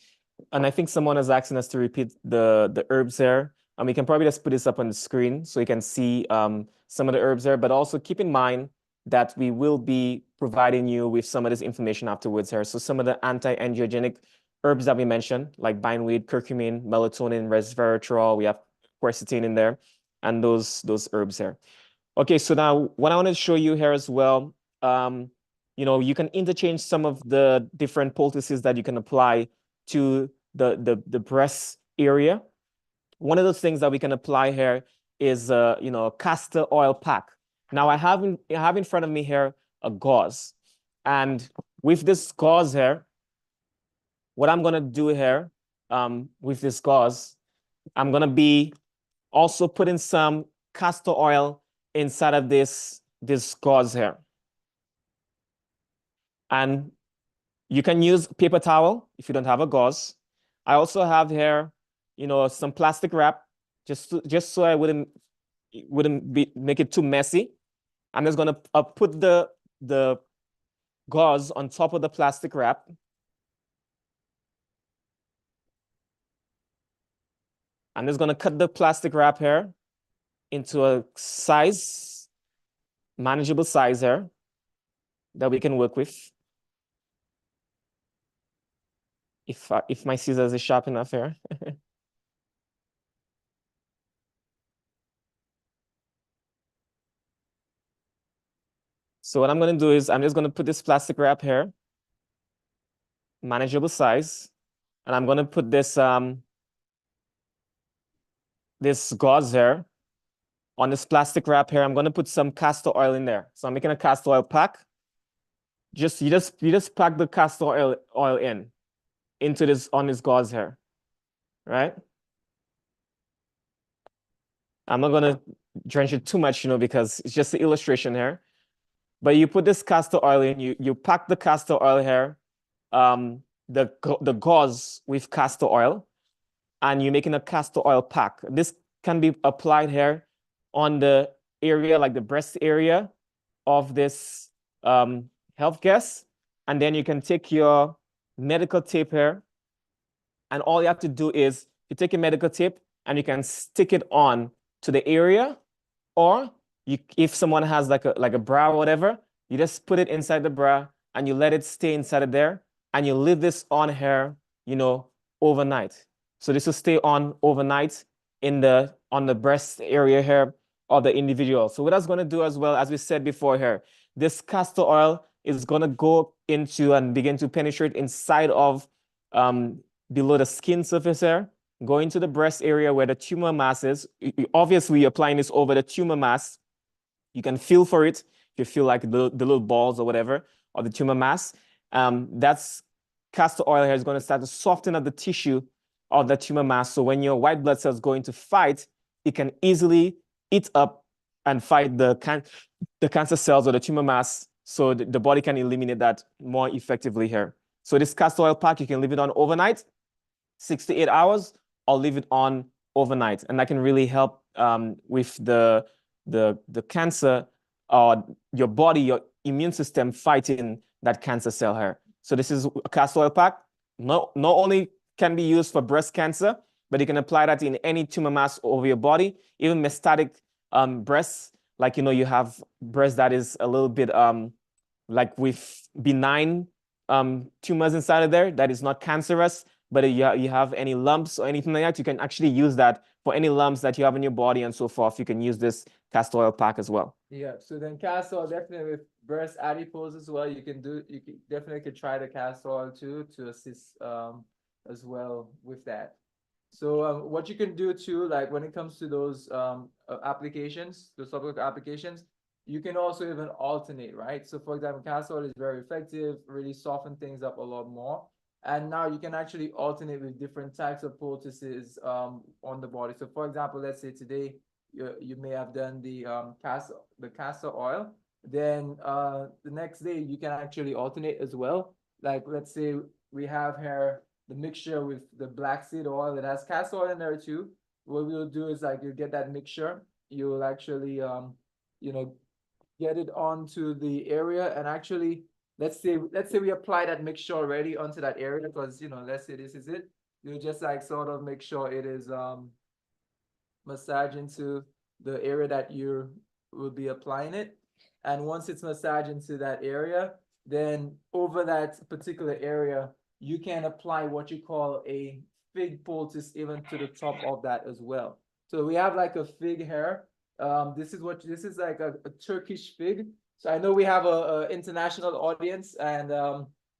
And I think someone is asking us to repeat the herbs there. And we can probably just put this up on the screen so you can see some of the herbs there, but also keep in mind that we will be providing you with some of this information afterwards here. So some of the anti-angiogenic herbs that we mentioned, like bindweed, curcumin, melatonin, resveratrol, we have quercetin in there, and those herbs there. Okay, so now what I want to show you here as well, you can interchange some of the different poultices that you can apply to the breast area. One of the things that we can apply here is a castor oil pack. Now I have in front of me here a gauze, and with this gauze here, what I'm gonna do here with this gauze, I'm gonna be also putting some castor oil inside of this gauze here. And you can use paper towel if you don't have a gauze. I also have here, some plastic wrap, just so I wouldn't make it too messy. I'm just gonna put the gauze on top of the plastic wrap. I'm just gonna cut the plastic wrap here into a manageable size here that we can work with. If my scissors is sharp enough here. So what I'm going to do is I'm just going to put this plastic wrap here, manageable size, and I'm going to put this this gauze here on this plastic wrap here. I'm going to put some castor oil in there. So I'm making a castor oil pack. You just pack the castor oil into this on this gauze here, right? I'm not going to drench it too much, because it's just the illustration here. But you put this castor oil in, you pack the castor oil here, the gauze with castor oil, and you're making a castor oil pack. This can be applied here on the area, like the breast area of this health guest. And then you can take your medical tape here, and all you have to do is you take a medical tape and you can stick it on to the area, or if someone has like a bra or whatever, you just put it inside the bra and you let it stay inside of there, and you leave this on here, overnight. So this will stay on overnight on the breast area here of the individual. So what that's going to do as well, as we said before here, this castor oil is going to go into and begin to penetrate inside of below the skin surface here, go into the breast area where the tumor mass is. Obviously, you're applying this over the tumor mass. You can feel for it if you feel like the little balls or whatever of the tumor mass. That's castor oil here is going to start to soften up the tissue of the tumor mass. So when your white blood cells go into fight, it can easily eat up and fight the cancer cells or the tumor mass. So the body can eliminate that more effectively here. So this castor oil pack, you can leave it on overnight, 6 to 8 hours, or leave it on overnight. And that can really help with the cancer or your body, your immune system fighting that cancer cell here. So this is a castor oil pack. Not only can be used for breast cancer, but you can apply that in any tumor mass over your body, even metastatic breasts. Like, you have breast that is a little bit like with benign tumors inside of there that is not cancerous, but you have any lumps or anything like that, you can actually use that for any lumps that you have in your body and so forth. You can use this castor oil pack as well. Yeah, so then castor oil definitely with breast adipose as well. You definitely could try the castor oil too to assist as well with that. So what you can do too, like when it comes to those applications, those topical applications, you can also even alternate, right? So for example, castor oil is very effective, really soften things up a lot more. And now you can actually alternate with different types of poultices on the body. So for example, let's say today you may have done the castor oil. Then the next day you can actually alternate as well. Like let's say we have here the mixture with the black seed oil that has castor oil in there too. What we'll do is like you get that mixture, you'll actually get it onto the area, and actually let's say we apply that mixture already onto that area, because let's say this is it. You just like sort of make sure it is massage into the area that you will be applying it. And once it's massaged into that area, then over that particular area, you can apply what you call a fig poultice even to the top of that as well. So we have like a fig here. This is like a Turkish fig. So I know we have a international audience, and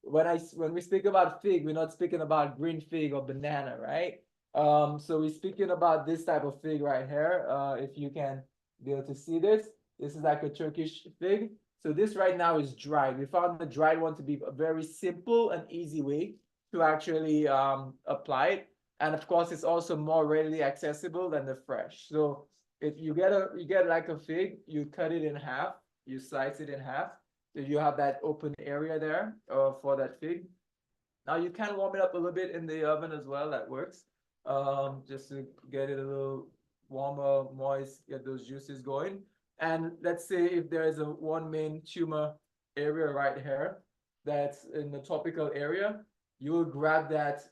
when we speak about fig, we're not speaking about green fig or banana, right? So we're speaking about this type of fig right here. If you can be able to see this, this is like a Turkish fig. So this right now is dried. We found the dried one to be a very simple and easy way to actually apply it. And of course, it's also more readily accessible than the fresh. So if you get like a fig, you cut it in half, you slice it in half. So you have that open area there for that fig. Now you can warm it up a little bit in the oven as well. That works. Just to get it a little warmer, moist, get those juices going. And let's say if there is one main tumor area right here that's in the topical area, you will grab that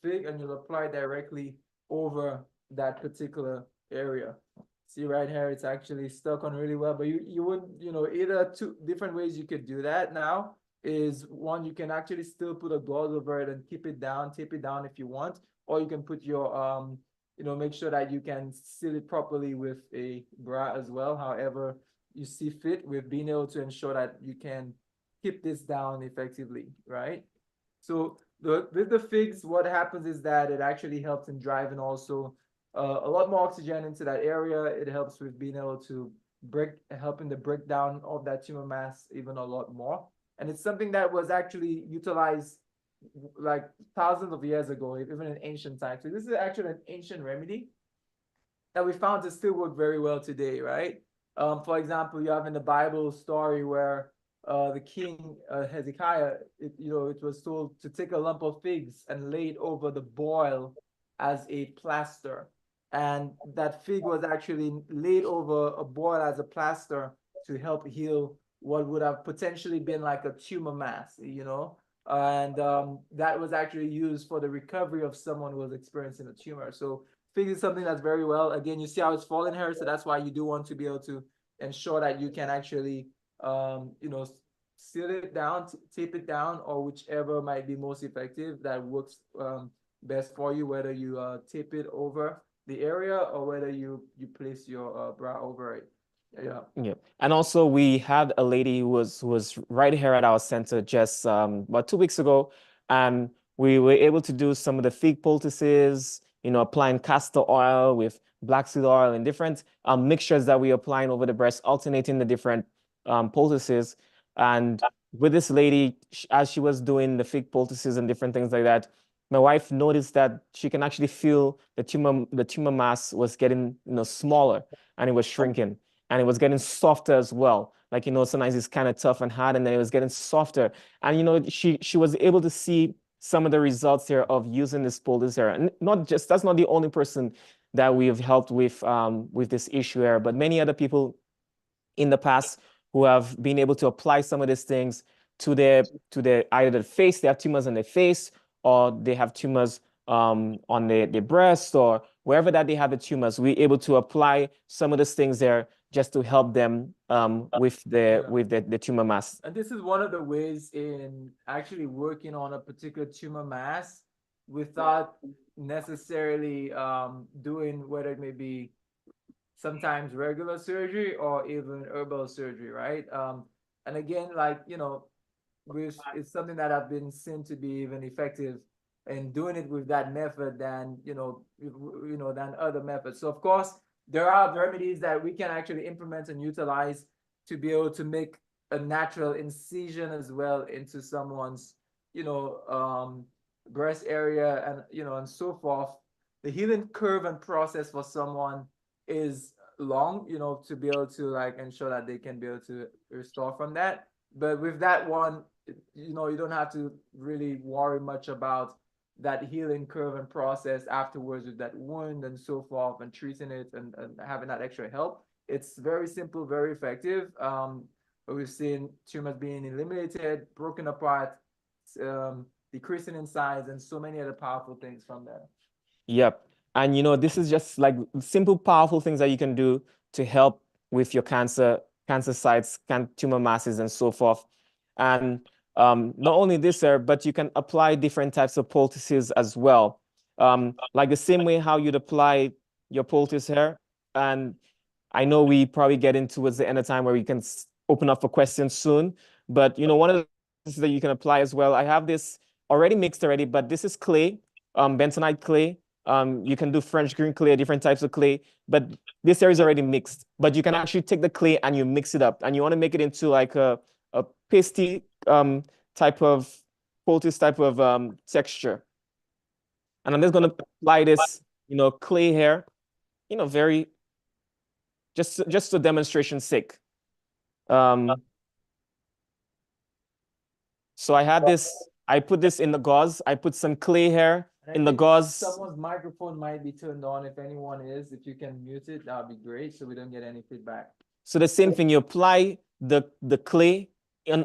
fig and you'll apply directly over that particular area. See right here, it's actually stuck on really well, but you wouldn't, either two different ways you could do that now is one, you can actually still put a gauze over it and keep it down, tape it down if you want, or you can put your, make sure that you can seal it properly with a bra as well, however you see fit, with being able to ensure that you can keep this down effectively, right? So with the figs, what happens is that it actually helps in driving also a lot more oxygen into that area. It helps with being able to helping the breakdown of that tumor mass even a lot more. And it's something that was actually utilized like thousands of years ago, even in ancient times. So this is actually an ancient remedy that we found to still work very well today, right? For example, you have in the Bible story where the king Hezekiah, it was told to take a lump of figs and lay it over the boil as a plaster. And that fig was actually laid over a boil as a plaster to help heal what would have potentially been like a tumor mass, you know? And that was actually used for the recovery of someone who was experiencing a tumor. So fig is something that's very well, again, you see how it's falling here. So that's why you do want to be able to ensure that you can actually, you know, seal it down, tape it down, or whichever might be most effective that works best for you, whether you tape it over the area or whether you place your bra over it. Yeah. Yeah. And also we had a lady who was right here at our center just about 2 weeks ago, and we were able to do some of the fig poultices, you know, applying castor oil with black seed oil and different mixtures that we applying over the breast, alternating the different poultices. And with this lady, as she was doing the fig poultices and different things like that, my wife noticed that she can actually feel the tumor mass was getting, you know, smaller, and it was shrinking, and it was getting softer as well. Like, you know, sometimes it's kind of tough and hard, and then it was getting softer. And, you know, she was able to see some of the results here of using this poultice. And not just, that's not the only person that we've helped with this issue here, but many other people in the past who have been able to apply some of these things to their either their face, they have tumors on their face, or they have tumors on their breast, or wherever that they have the tumors. We're able to apply some of these things there just to help them with the tumor mass. And this is one of the ways in actually working on a particular tumor mass without necessarily doing, whether it may be sometimes regular surgery or even herbal surgery, right? And again, like, you know, it's something that I've been seen to be even effective in doing it with that method than, than other methods. So of course, there are remedies that we can actually implement and utilize to be able to make a natural incision as well into someone's, breast area, and, and so forth. The healing curve and process for someone is long, to be able to like ensure that they can be able to restore from that. But with that one, you don't have to really worry much about that healing curve and process afterwards with that wound and so forth, and treating it and having that extra help. It's very simple, very effective. We've seen tumors being eliminated, broken apart, decreasing in size, and so many other powerful things from there. Yep. And this is just like simple, powerful things that you can do to help with your cancer sites, tumor masses, and so forth. And not only this, sir, but you can apply different types of poultices as well. Like the same way how you'd apply your poultice here. And I know we probably get into towards the end of time where we can open up for questions soon. But one of the things that you can apply as well, I have this already mixed already, but this is clay, bentonite clay. You can do French green clay, different types of clay, but this area is already mixed. But you can actually take the clay and you mix it up, and you want to make it into like a pasty type of poultice type of texture. And I'm just going to apply this, clay here, very just for demonstration's sake. So I had this, I put this in the gauze. I put some clay here in the gauze. Someone's microphone might be turned on. If anyone is, if you can mute it, that would be great, so we don't get any feedback. So the same thing, you apply the clay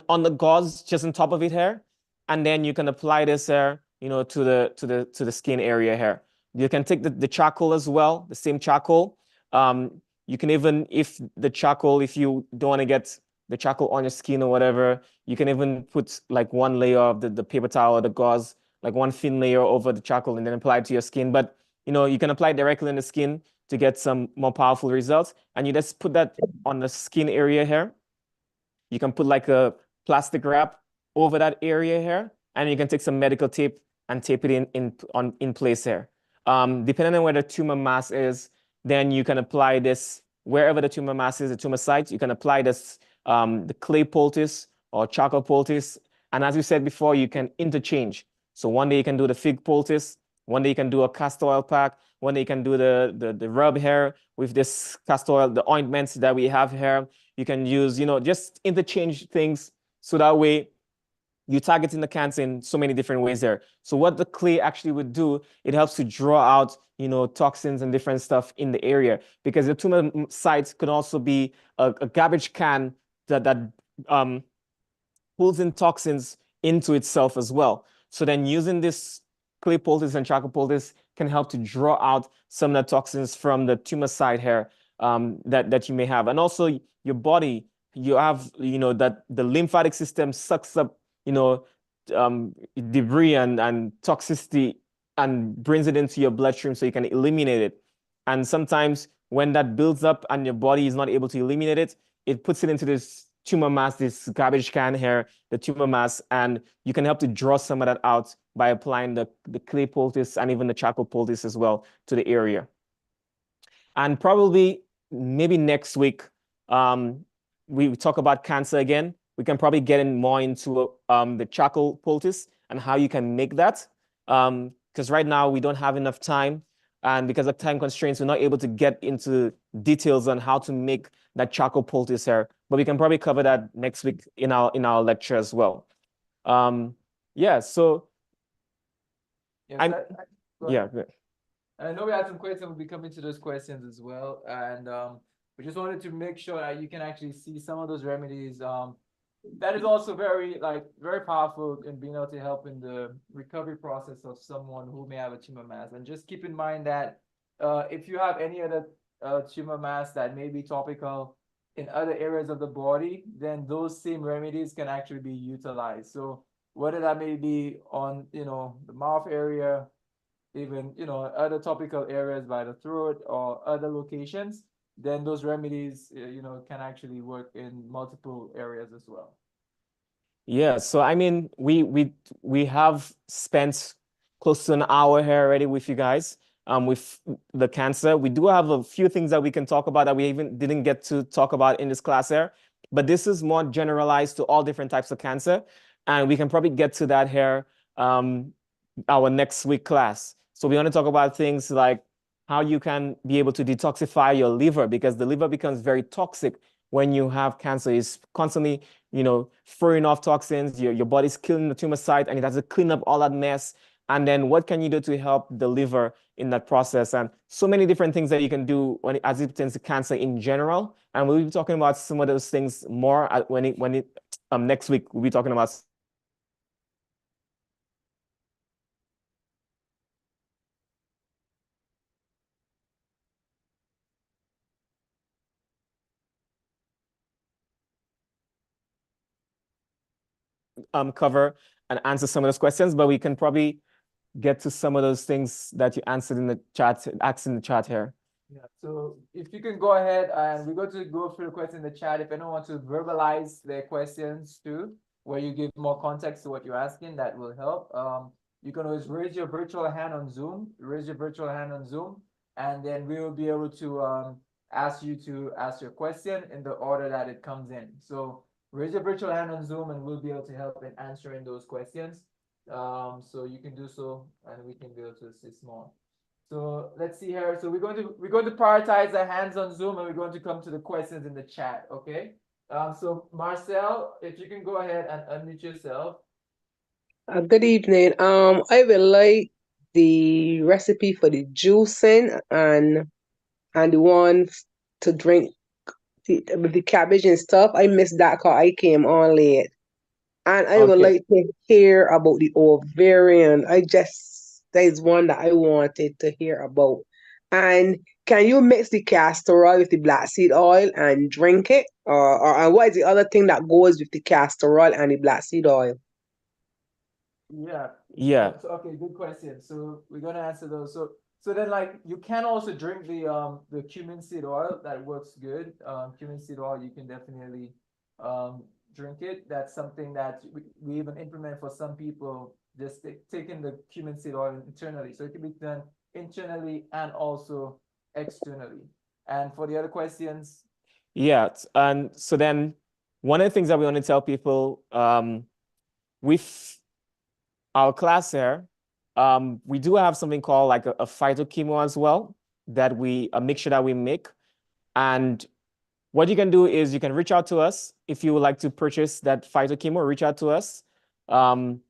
on the gauze just on top of it here, and then you can apply this here, to the skin area here. You can take the charcoal as well, the same charcoal. You can even, if you don't want to get the charcoal on your skin or whatever, you can even put like one layer of the paper towel or the gauze, like one thin layer over the charcoal, and then apply it to your skin. But you can apply it directly in the skin to get some more powerful results. And you just put that on the skin area here. You can put like a plastic wrap over that area here, and you can take some medical tape and tape it in place here. Depending on where the tumor mass is, then you can apply this wherever the tumor mass is, the tumor site. You can apply this the clay poultice or charcoal poultice. And as we said before, you can interchange. So one day you can do the fig poultice, one day you can do a castor oil pack, one day you can do the rub here with this castor oil, the ointments that we have here. You can use, just interchange things, so that way you're targeting the cancer in so many different ways there. So what the clay actually would do, it helps to draw out, toxins and different stuff in the area, because the tumor site could also be a garbage can that pulls in toxins into itself as well. So then using this clay poultice and charcoal poultice can help to draw out some of the toxins from the tumor site here that you may have. And also your body, you have, that the lymphatic system sucks up, debris and toxicity and brings it into your bloodstream so you can eliminate it. And sometimes when that builds up and your body is not able to eliminate it, it puts it into this tumor mass, this garbage can here, the tumor mass, and you can help to draw some of that out by applying the clay poultice and even the charcoal poultice as well to the area. And probably maybe next week, we talk about cancer again. We can probably get in more into the charcoal poultice and how you can make that. Because right now we don't have enough time. And because of time constraints, we're not able to get into details on how to make that charcoal poultice here. But we can probably cover that next week in our lecture as well. Yeah, so Yes, yeah, good. I know we had some questions. We'll be coming to those questions as well. And we just wanted to make sure that you can actually see some of those remedies. That is also very powerful in being able to help in the recovery process of someone who may have a tumor mass. And just keep in mind that if you have any other tumor mass that may be topical in other areas of the body, then those same remedies can actually be utilized. So whether that may be on, the mouth area, even, other topical areas by the throat or other locations, then those remedies, can actually work in multiple areas as well. Yeah, so I mean, we have spent close to an hour here already with you guys with the cancer. We do have a few things that we can talk about that we even didn't get to talk about in this class here, but this is more generalized to all different types of cancer, and we can probably get to that here our next week class. So we want to talk about things like how you can be able to detoxify your liver, because the liver becomes very toxic when you have cancer. It's constantly, throwing off toxins, your body's killing the tumor site, and it has to clean up all that mess. And then what can you do to help the liver in that process? And so many different things that you can do as it pertains to cancer in general. And we'll be talking about some of those things more next week. We'll be talking about cover and answer some of those questions, but we can probably get to some of those things that you answered in the chat, asked in the chat here. Yeah, so if you can go ahead, and we're going to go through the questions in the chat. If anyone wants to verbalize their questions too, where you give more context to what you're asking, that will help. You can always raise your virtual hand on Zoom, and then we will be able to ask you to ask your question in the order that it comes in. So raise your virtual hand on Zoom, and we'll be able to help in answering those questions. So you can do so, and we can be able to assist more. So let's see here. So we're going to prioritize the hands on Zoom, and we're going to come to the questions in the chat. Okay. So Marcel, if you can go ahead and unmute yourself. Good evening. I would like the recipe for the juicing and the one to drink with the cabbage and stuff. I missed that because I came on late. And I would like to hear about the ovarian. That is one that I wanted to hear about. And can you mix the castor oil with the black seed oil and drink it? Or what is the other thing that goes with the castor oil and the black seed oil? Yeah. So, okay, good question. So we're gonna answer those. So then, like, you can also drink the cumin seed oil. That works good. Cumin seed oil, you can definitely drink it. That's something that we even implement for some people, just taking the cumin seed oil internally. So it can be done internally and also externally. And for the other questions. Yeah, and so then one of the things that we want to tell people with our class here, we do have something called like a phytochemo as well that a mixture that we make. And what you can do is you can reach out to us if you would like to purchase that phytochemo. Reach out to us. I'm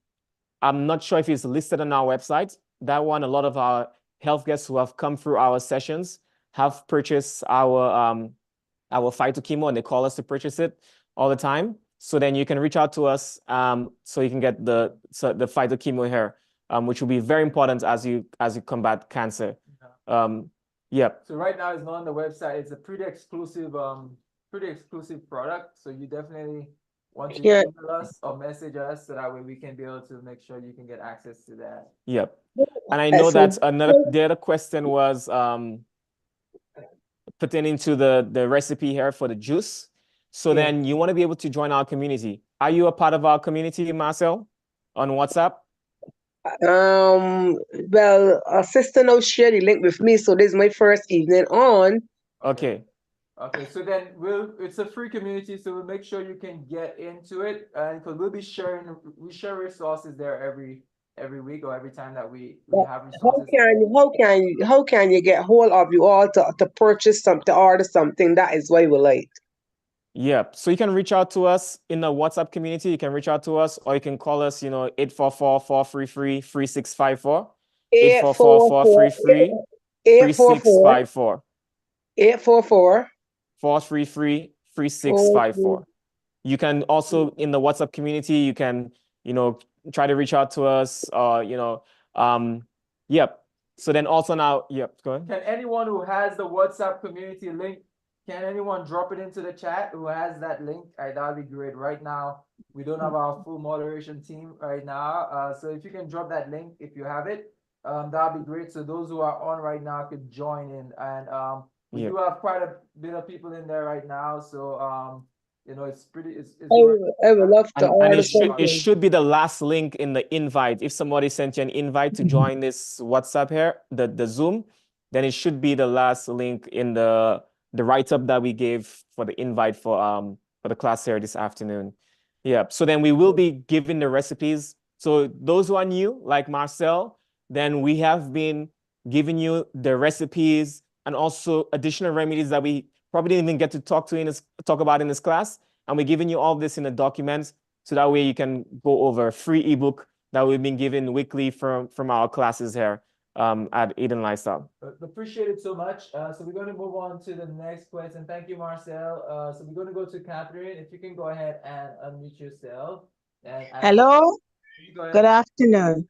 not sure if it's listed on our website. That one, a lot of our health guests who have come through our sessions have purchased our phytochemo, and they call us to purchase it all the time. So then you can reach out to us, so you can get the phytochemo here, which will be very important as you combat cancer. Yeah. So right now it's not on the website. It's a pretty exclusive product. So you definitely want to Yeah. email us or message us so that way we can be able to make sure you can get access to that. Yep. And I know that the other question was pertaining to the recipe here for the juice. So then you want to be able to join our community. Are you a part of our community, Marcel, on WhatsApp? Well, a sister now shared the link with me, so this is my first evening on. Okay. Okay, so then it's a free community, so we'll make sure you can get into it, and because we share resources there every week or every time that we have resources. How can you get hold of you all to purchase something, to order something? That is why we like. Yeah, so you can reach out to us in the WhatsApp community. You can reach out to us, or you can call us, 844-433-3654. 844-433-3654. 433-3654. You can also, in the WhatsApp community, you can, try to reach out to us, yep. So then also now, yep, go ahead. Can anyone who has the WhatsApp community link, can anyone drop it into the chat who has that link? That'd be great. Right now, we don't have our full moderation team right now. So if you can drop that link, if you have it, that'd be great. So those who are on right now could join in. And we do have quite a bit of people in there right now. So it's pretty. I would love to order and something. it should be the last link in the invite. If somebody sent you an invite to join this WhatsApp here, the Zoom, then it should be the last link in the write-up that we gave for the invite for the class here this afternoon. Yeah. So then we will be giving the recipes. So those who are new, like Marcel, then we have been giving you the recipes and also additional remedies that we probably didn't even get to talk about in this class. And we're giving you all this in a document, so that way you can go over a free ebook that we've been given weekly from our classes here at Eden Lifestyle. Appreciate it so much. So we're going to move on to the next question. Thank you, Marcel. So we're going to go to Catherine. If you can go ahead and unmute yourself. Hello. Good afternoon.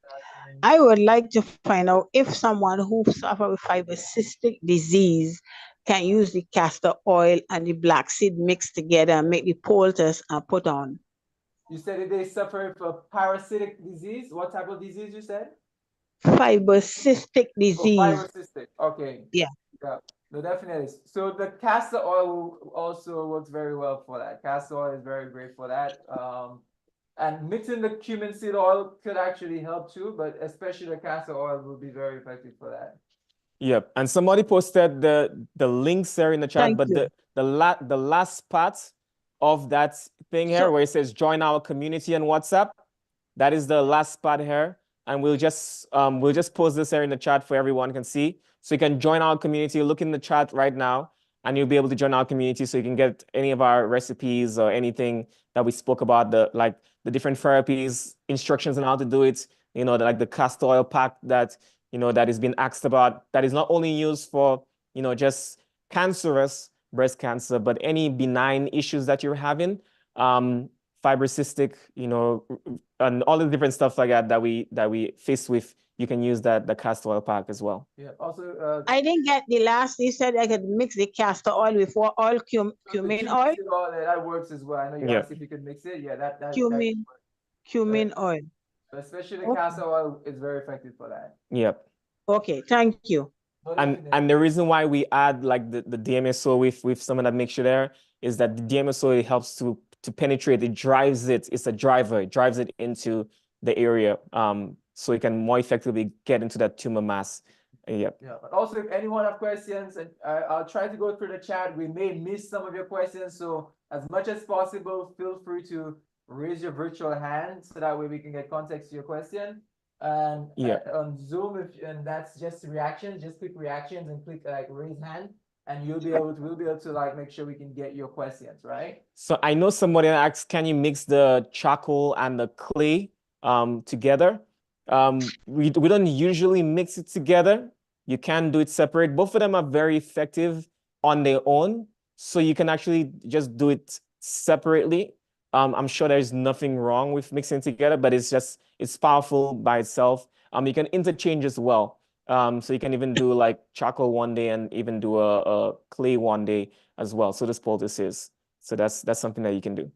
I would like to find out if someone who suffers with fibrocystic disease can use the castor oil and the black seed mixed together and make the poultice and put on. You said if they suffer from parasitic disease. What type of disease you said? Fibrocystic disease. Oh, fibrocystic. Okay. Yeah. No, definitely. So the castor oil also works very well for that. Castor oil is very great for that. And mixing the cumin seed oil could actually help too, but especially the castor oil will be very effective for that. Yep. And somebody posted the links there in the chat, but the last part of that thing here where it says join our community on WhatsApp, that is the last part here. And we'll just post this here in the chat for everyone can see. So you can join our community. Look in the chat right now, and you'll be able to join our community, so you can get any of our recipes or anything that we spoke about, the different therapies, instructions on how to do it. Like the castor oil pack that that is being asked about. That is not only used for just cancerous breast cancer, but any benign issues that you're having, fibrocystic, and all the different stuff like that we face with. You can use the castor oil pack as well. Yeah. Also, I didn't get the last. You said I could mix the castor oil with what oil? Cumin oil. That works as well. I know you asked if you could mix it. Yeah, that cumin oil. Especially the castor oil is very effective for that. Yep. Okay, thank you. And the reason why we add like the DMSO with some of that mixture there is that the DMSO helps to penetrate. It drives it. It's a driver. It drives it into the area, so it can more effectively get into that tumor mass. Yeah. But also, if anyone have questions, and I'll try to go through the chat. We may miss some of your questions, so as much as possible, feel free to raise your virtual hand, so that way we can get context to your question. And on Zoom, and that's just reactions, just click reactions and click raise hand, and we'll be able to make sure we can get your questions, right? So I know somebody asked, can you mix the charcoal and the clay together. We don't usually mix it together. You can do it separate. Both of them are very effective on their own. So you can actually just do it separately. I'm sure there's nothing wrong with mixing together, but it's powerful by itself. You can interchange as well. So you can even do like charcoal one day and even do a clay one day as well. So this poultice is. So that's something that you can do.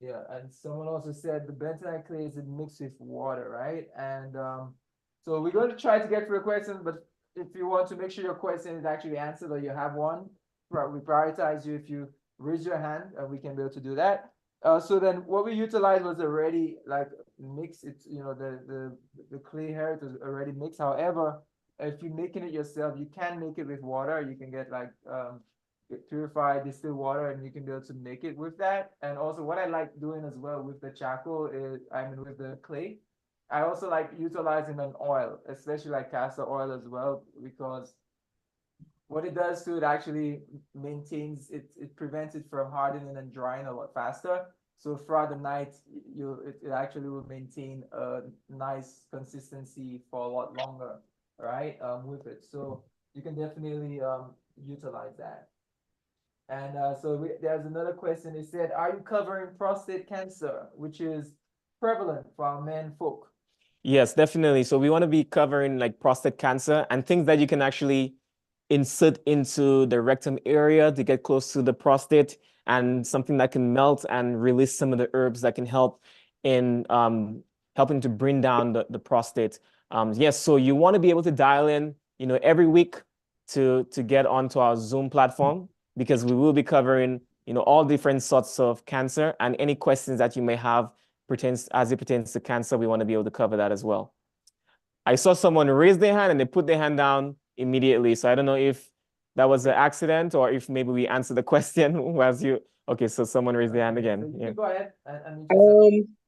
Yeah, and someone also said the bentonite clay is mixed with water, right? And so we're going to try to get through a question, but if you want to make sure your question is actually answered or you have one, we prioritize you if you raise your hand, and we can be able to do that. So then what we utilized was already like mixed. It's the clay here is already mixed. However, if you're making it yourself, you can make it with water. You can get like purified distilled water, and you can be able to make it with that. And also what I like doing as well with the charcoal is, with the clay, I also like utilizing an oil, especially like castor oil as well, because what it does to it actually maintains it, it prevents it from hardening and drying a lot faster. So throughout the night, it actually will maintain a nice consistency for a lot longer, right? With it. So you can definitely utilize that. And there's another question. It said, are you covering prostate cancer, which is prevalent for our men folk? Yes, definitely. So we want to be covering like prostate cancer and things that you can actually insert into the rectum area to get close to the prostate, and something that can melt and release some of the herbs that can help in helping to bring down the prostate. Yes, so you want to be able to dial in, every week to get onto our Zoom platform, because we will be covering, all different sorts of cancer, and any questions that you may have as it pertains to cancer, we want to be able to cover that as well. I saw someone raise their hand and they put their hand down immediately. So I don't know if that was an accident or if maybe we answered the question was you. Okay, so someone raised their hand again. So you can go ahead and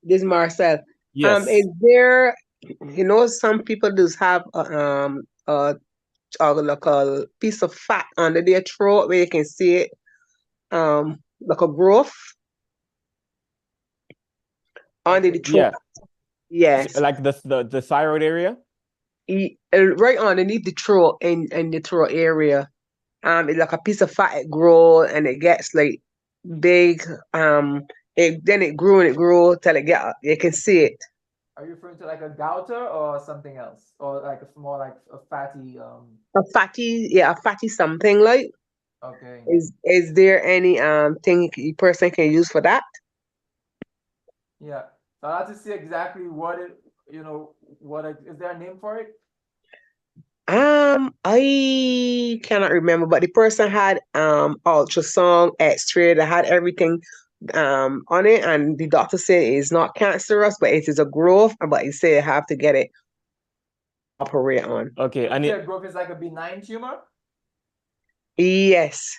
This is Marcel. Yes. Is there, some people just have like a piece of fat under their throat where you can see it, like a growth under the throat. Yeah. Yes. Like the thyroid area? Right underneath the throat, in the throat area. It's like a piece of fat. It grows and it gets like big. Then it grew and it grew till you can see it. Are you referring to like a gouter or something else, or like more like a fatty? A fatty something like. Okay. Is there any thing a person can use for that? Yeah. So I have to see exactly what it, is there a name for it? I cannot remember, but the person had ultrasound, X-ray, that had everything on it, and the doctor said it's not cancerous, but it is a growth, but he said I have to get it operate on. Okay. And the growth is like a benign tumor? Yes.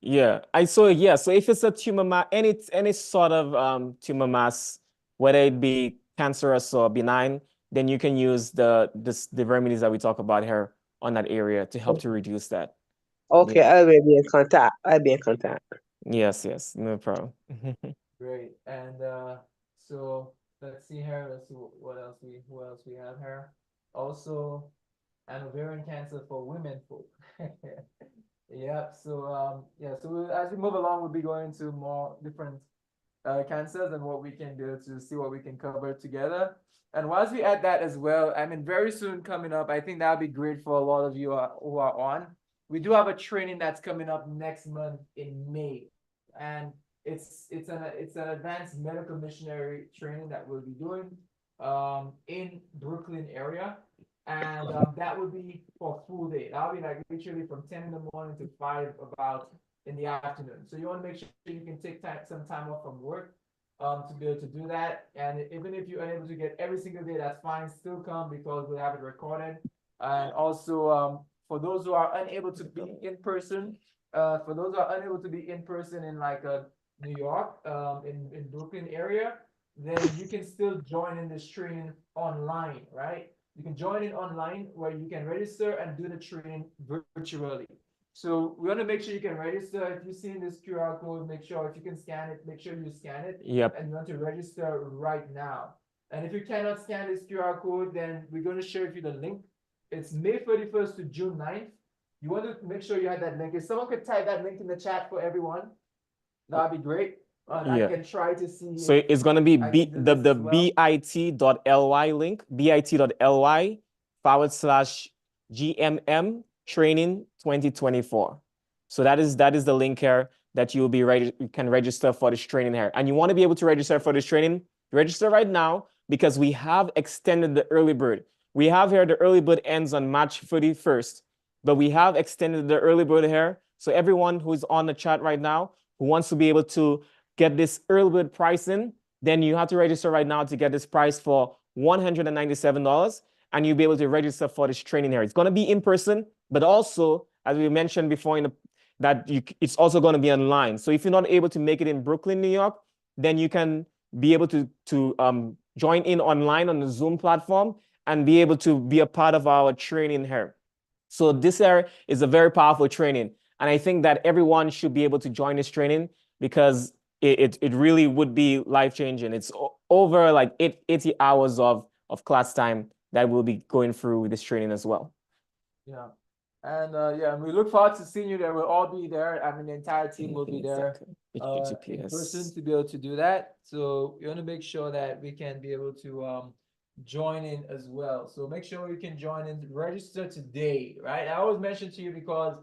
Yeah. So if it's a tumor mass, any sort of tumor mass, whether it be cancerous or benign, then you can use the remedies that we talk about here on that area to help to reduce that. Okay, Yeah. I will be in contact. I'll be in contact. Yes, no problem. Great. And so let's see here. Let's see who else we have here. Also, an ovarian cancer for women folk. Yeah. So as we move along, we'll be going into more different cancers and what we can do to see what we can cover together. And whilst we add that as well, very soon coming up, I think that'll be great for a lot of you who are on. We do have a training that's coming up next month in May, and it's an advanced medical missionary training that we'll be doing in Brooklyn area. And that would be for a full day. That'll be like literally from 10 in the morning to 5 about in the afternoon. So you want to make sure you can take some time off from work to be able to do that. And even if you're unable to get every single day, that's fine. Still come, because we'll have it recorded. And also for those who are unable to be in person, in like New York, in Brooklyn area, then you can still join in this training online, right? You can join in online where you can register and do the training virtually. So we want to make sure you can register. If you see this QR code, make sure if you can scan it, make sure you scan it. Yep. And you want to register right now. And if you cannot scan this QR code, then we're going to share with you the link. It's May 31st to June 9th. You want to make sure you have that link. If someone could type that link in the chat for everyone, that'd be great. I can try to see. So it's going to be I the can do this as well. bit.ly link, bit.ly/GMM training 2024. So that is the link here that you'll be ready. You can register for this training here. And you want to be able to register for this training, register right now because we have extended the early bird. We have here the early bird ends on March 31st, but we have extended the early bird here. So everyone who's on the chat right now who wants to be able to get this early bird pricing, then you have to register right now to get this price for $197, and you'll be able to register for this training here. It's going to be in person, but also, as we mentioned before, it's also going to be online. So if you're not able to make it in Brooklyn, New York, then you can be able to join in online on the Zoom platform and be able to be a part of our training here. So this here is a very powerful training. And I think that everyone should be able to join this training because it really would be life-changing. It's over like 80 hours of class time that we'll be going through with this training as well. Yeah. And we look forward to seeing you there. We'll all be there. I mean, the entire team will be there in person to be able to do that. So we want to make sure that we can be able to join in as well. So make sure you can join in, register today, right? I always mention to you because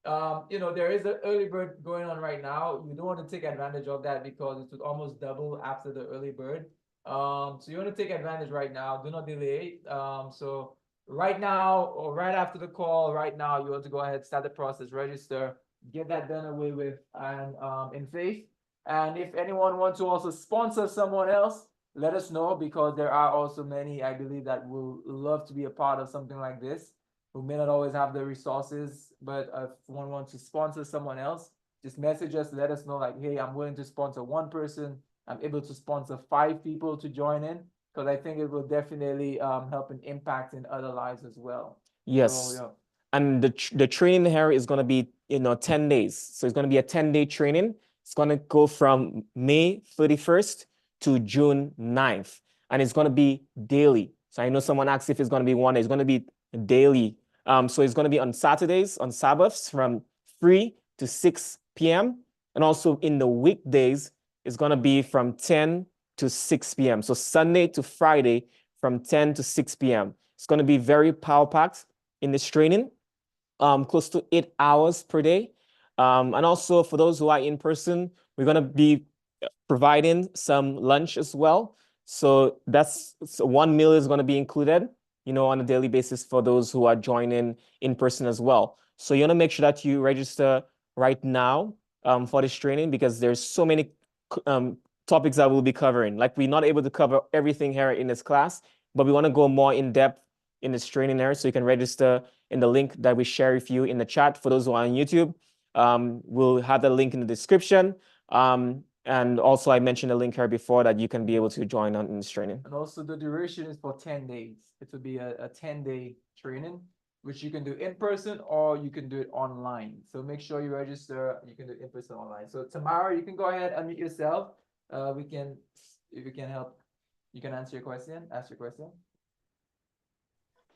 there is an early bird going on right now. You don't want to take advantage of that because it would almost double after the early bird. So you want to take advantage right now. Do not delay. So right now or right after the call, right now, you want to go ahead, start the process, register, get that done away with, and in faith. And if anyone wants to also sponsor someone else, let us know because there are also many, I believe, that will love to be a part of something like this, who may not always have the resources, but if one wants to sponsor someone else, just message us, let us know like, hey, I'm willing to sponsor one person. I'm able to sponsor 5 people to join in because I think it will definitely help and impact in other lives as well. Yes. So, yeah. And the training here is going to be, 10 days. So it's going to be a 10-day training. It's going to go from May 31st to June 9th. And it's going to be daily. So I know someone asked if it's going to be one day. It's going to be daily. So it's going to be on Saturdays, on Sabbaths from 3 to 6 p.m. And also in the weekdays, it's going to be from 10 to 6 p.m. So Sunday to Friday from 10 to 6 p.m. It's going to be very power-packed in this training, close to 8 hours per day. And also for those who are in person, we're going to be providing some lunch as well. So one meal is going to be included, on a daily basis for those who are joining in person as well. So you want to make sure that you register right now for this training because there's so many topics that we'll be covering. Like we're not able to cover everything here in this class, but we want to go more in depth in this training there. So you can register in the link that we share with you in the chat for those who are on YouTube. We'll have the link in the description. And also I mentioned a link here before that you can be able to join in this training. And also the duration is for 10 days. It will be a 10-day training, which you can do in person or you can do it online. So make sure you register. You can do it in person, online. So Tamara, you can go ahead and unmute yourself. If we can help, you can answer your question. Ask your question.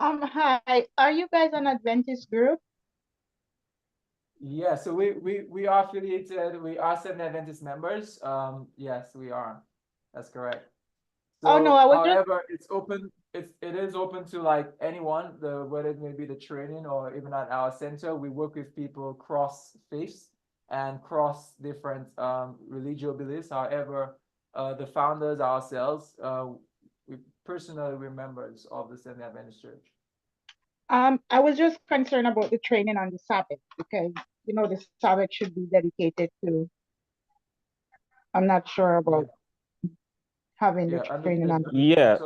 Hi. Are you guys an Adventist group? Yeah, so we are affiliated. We are Seventh Adventist members. Yes, we are. That's correct. So, Oh no, I was however, it's open. It is open to like anyone. Whether it may be the training or even at our center, we work with people cross faiths and cross different religious beliefs. However, the founders ourselves, we personally we're members of the Seventh Adventist Church. I was just concerned about the training on the Sabbath because the Sabbath should be dedicated to. I'm not sure about having the training on. Yeah.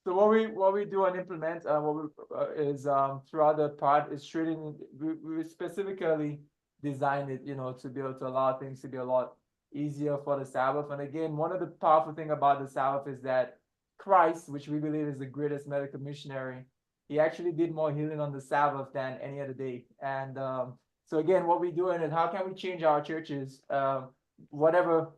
So what we do and implement is throughout the part is training. We specifically designed it, to be able to allow things to be a lot easier for the Sabbath. And again, one of the powerful thing about the Sabbath is that Christ, which we believe is the greatest medical missionary, he actually did more healing on the Sabbath than any other day. And so again, what we're doing is how can we change our churches, whatever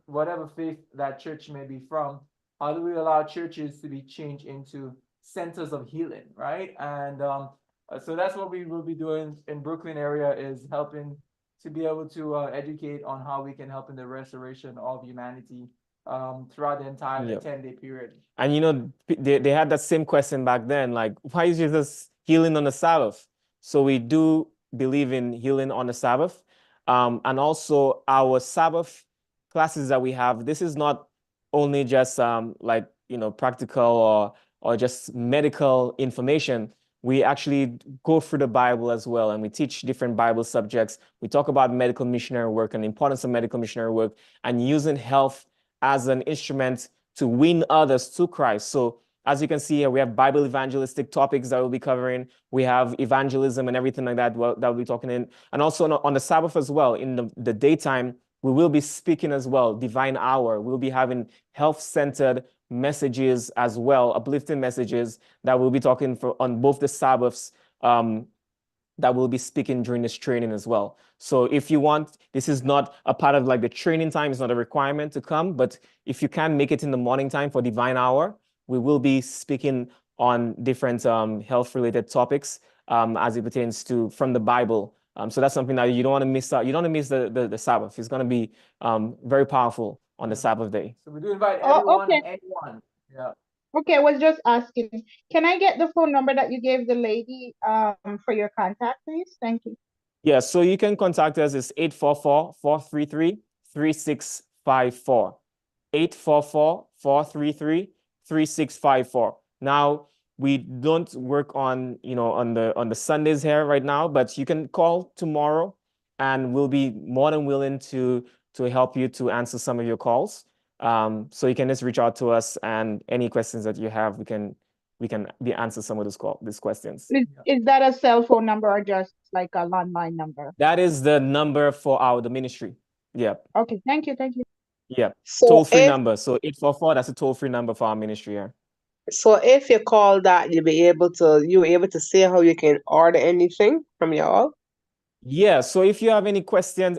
faith that church may be from, how do we allow churches to be changed into centers of healing, right? And so that's what we will be doing in Brooklyn area, is helping to be able to educate on how we can help in the restoration of humanity throughout the entire Yep. 10-day period. And you know, they had that same question back then, like, why is Jesus healing on the Sabbath? So we do believe in healing on the Sabbath. And also our Sabbath classes that we have, this is not only just like, you know, practical or just medical information. We actually go through the Bible as well, and we teach different Bible subjects. We talk about medical missionary work and the importance of medical missionary work and using health as an instrument to win others to Christ. So as you can see here, we have Bible evangelistic topics that we'll be covering. We have evangelism and everything like that that we'll be talking in. And also on the Sabbath as well, in the daytime, we will be speaking as well, divine hour. We'll be having health-centered messages as well, uplifting messages that we'll be talking on both the Sabbaths that we'll be speaking during this training as well. So if you want, this is not a part of like the training time, it's not a requirement to come, but if you can make it in the morning time for divine hour, we will be speaking on different health-related topics as it pertains to from the Bible. So that's something that you don't want to miss out. You don't want to miss the Sabbath. It's going to be very powerful on the Sabbath day. So we do invite Oh, everyone okay. and anyone. Yeah. Okay, I was just asking, can I get the phone number that you gave the lady for your contact, please? Thank you. Yeah, so you can contact us. It's 844-433-3654. 844-433-3654. Now, we don't work on, you know, on the Sundays here right now, but you can call tomorrow and we'll be more than willing to help you to answer some of your calls. So you can just reach out to us, and any questions that you have, we can answer some of these questions. Is that a cell phone number or just like a landline number? That is the number for the ministry. Yep. Okay, thank you. Yep. So Toll-free if number. So 844, that's a toll-free number for our ministry here. so if you call that, you were able to see how you can order anything from y'all. Yeah, so if you have any questions,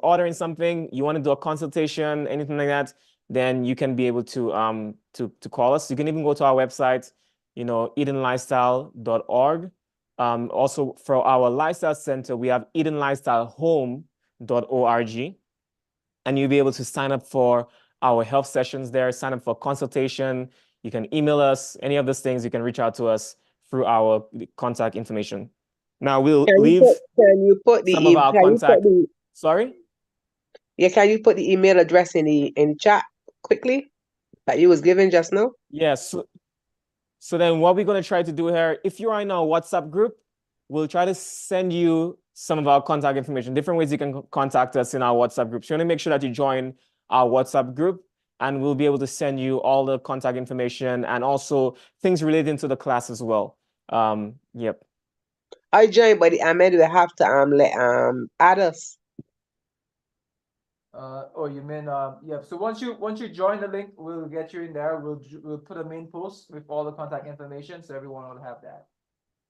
ordering something, you want to do a consultation, anything like that, then you can be able to call us. You can even go to our website, you know, EdenLifestyle.org. Also for our lifestyle center, we have EdenLifestyleHome.org, and you'll be able to sign up for our health sessions there, sign up for consultation. You can email us, any of those things, you can reach out to us through our contact information. Now we'll leave Can you put the some of our contact. Sorry? Yeah, can you put the email address in the chat quickly that you was given just now? Yes. So then what we're going to try to do here, if you are in our WhatsApp group, we'll try to send you some of our contact information, different ways you can contact us in our WhatsApp group. So you want to make sure that you join our WhatsApp group, and we'll be able to send you all the contact information and also things relating to the class as well. Yep. I joined, but I meant we have to add us. You mean yeah. So once you join the link, we'll get you in there. We'll put a main post with all the contact information, so everyone will have that.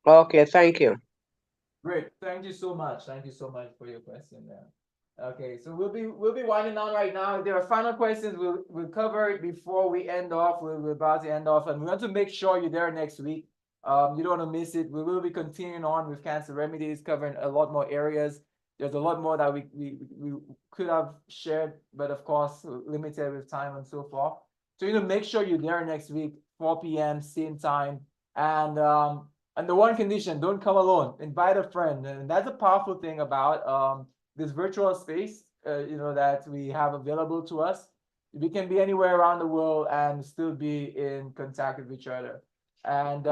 Okay, thank you. Great. Thank you so much. Thank you so much for your question there. Okay, so we'll be winding down right now. If there are final questions, we'll cover it before we end off. We're about to end off, and we want to make sure you're there next week. You don't want to miss it. We will be continuing on with Cancer Remedies, covering a lot more areas. There's a lot more that we could have shared, but of course, limited with time and so forth. So, you know, make sure you're there next week, 4 p.m., same time. And the one condition, don't come alone. Invite a friend. And that's a powerful thing about this virtual space, you know, that we have available to us. We can be anywhere around the world and still be in contact with each other. And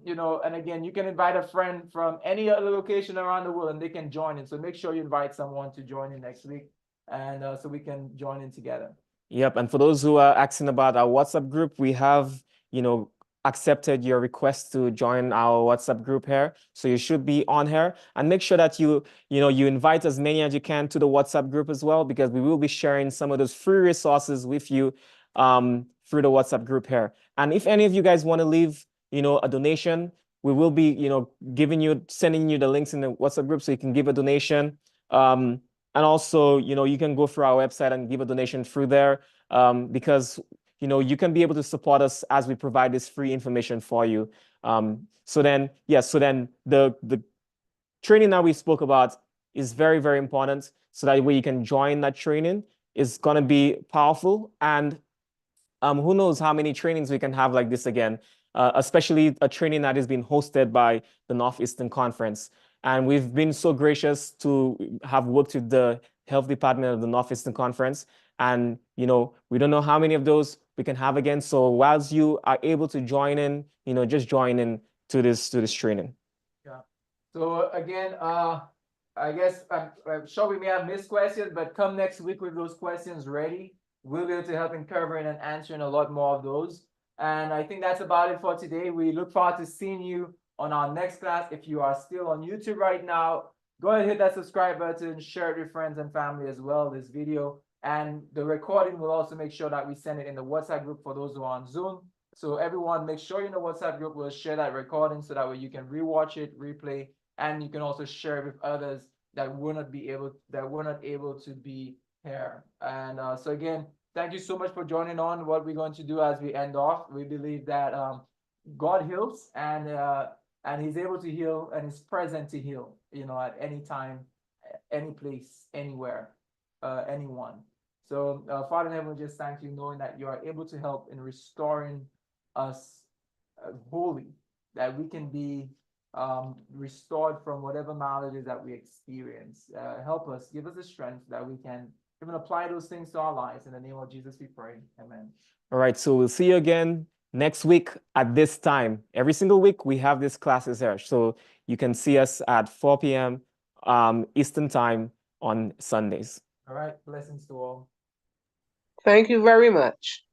you know, and again, you can invite a friend from any other location around the world and they can join in. So make sure you invite someone to join in next week, and so we can join in together. Yep. And for those who are asking about our WhatsApp group, we have, you know, accepted your request to join our WhatsApp group here. So you should be on here, and make sure that you invite as many as you can to the WhatsApp group as well, because we will be sharing some of those free resources with you through the WhatsApp group here. And if any of you guys want to leave, you know, a donation, we will be, you know, sending you the links in the WhatsApp group so you can give a donation. And also, you know, you can go through our website and give a donation through there, because you know, you can be able to support us as we provide this free information for you. So then the training that we spoke about is very, very important. So that way you can join that training. Is going to be powerful. And who knows how many trainings we can have like this again, especially a training that is being hosted by the Northeastern Conference. And we've been so gracious to have worked with the health department of the Northeastern Conference. And, you know, we don't know how many of those we can have again. So whilst you are able to join in, you know, just join in to this training. Yeah. So again, I guess I'm sure we may have missed questions, but come next week with those questions ready. We'll be able to help in covering and answering a lot more of those. And I think that's about it for today. We look forward to seeing you on our next class. If you are still on YouTube right now, go ahead and hit that subscribe button, share it with friends and family as well, this video. And the recording will also make sure that we send it in the WhatsApp group for those who are on Zoom. So everyone, make sure in the WhatsApp group will share that recording so that way you can rewatch it, replay, and you can also share it with others that were not able to be here. And so again, thank you so much for joining on. What we're going to do as we end off, we believe that God heals, and He's able to heal, and He's present to heal, you know, at any time, any place, anywhere, anyone. So Father in heaven, we just thank you, knowing that you are able to help in restoring us wholly, that we can be restored from whatever maladies that we experience. Help us, give us the strength that we can even apply those things to our lives. In the name of Jesus, we pray. Amen. All right, so we'll see you again next week at this time. Every single week we have these classes here. So you can see us at 4 p.m. Eastern time on Sundays. All right, blessings to all. Thank you very much.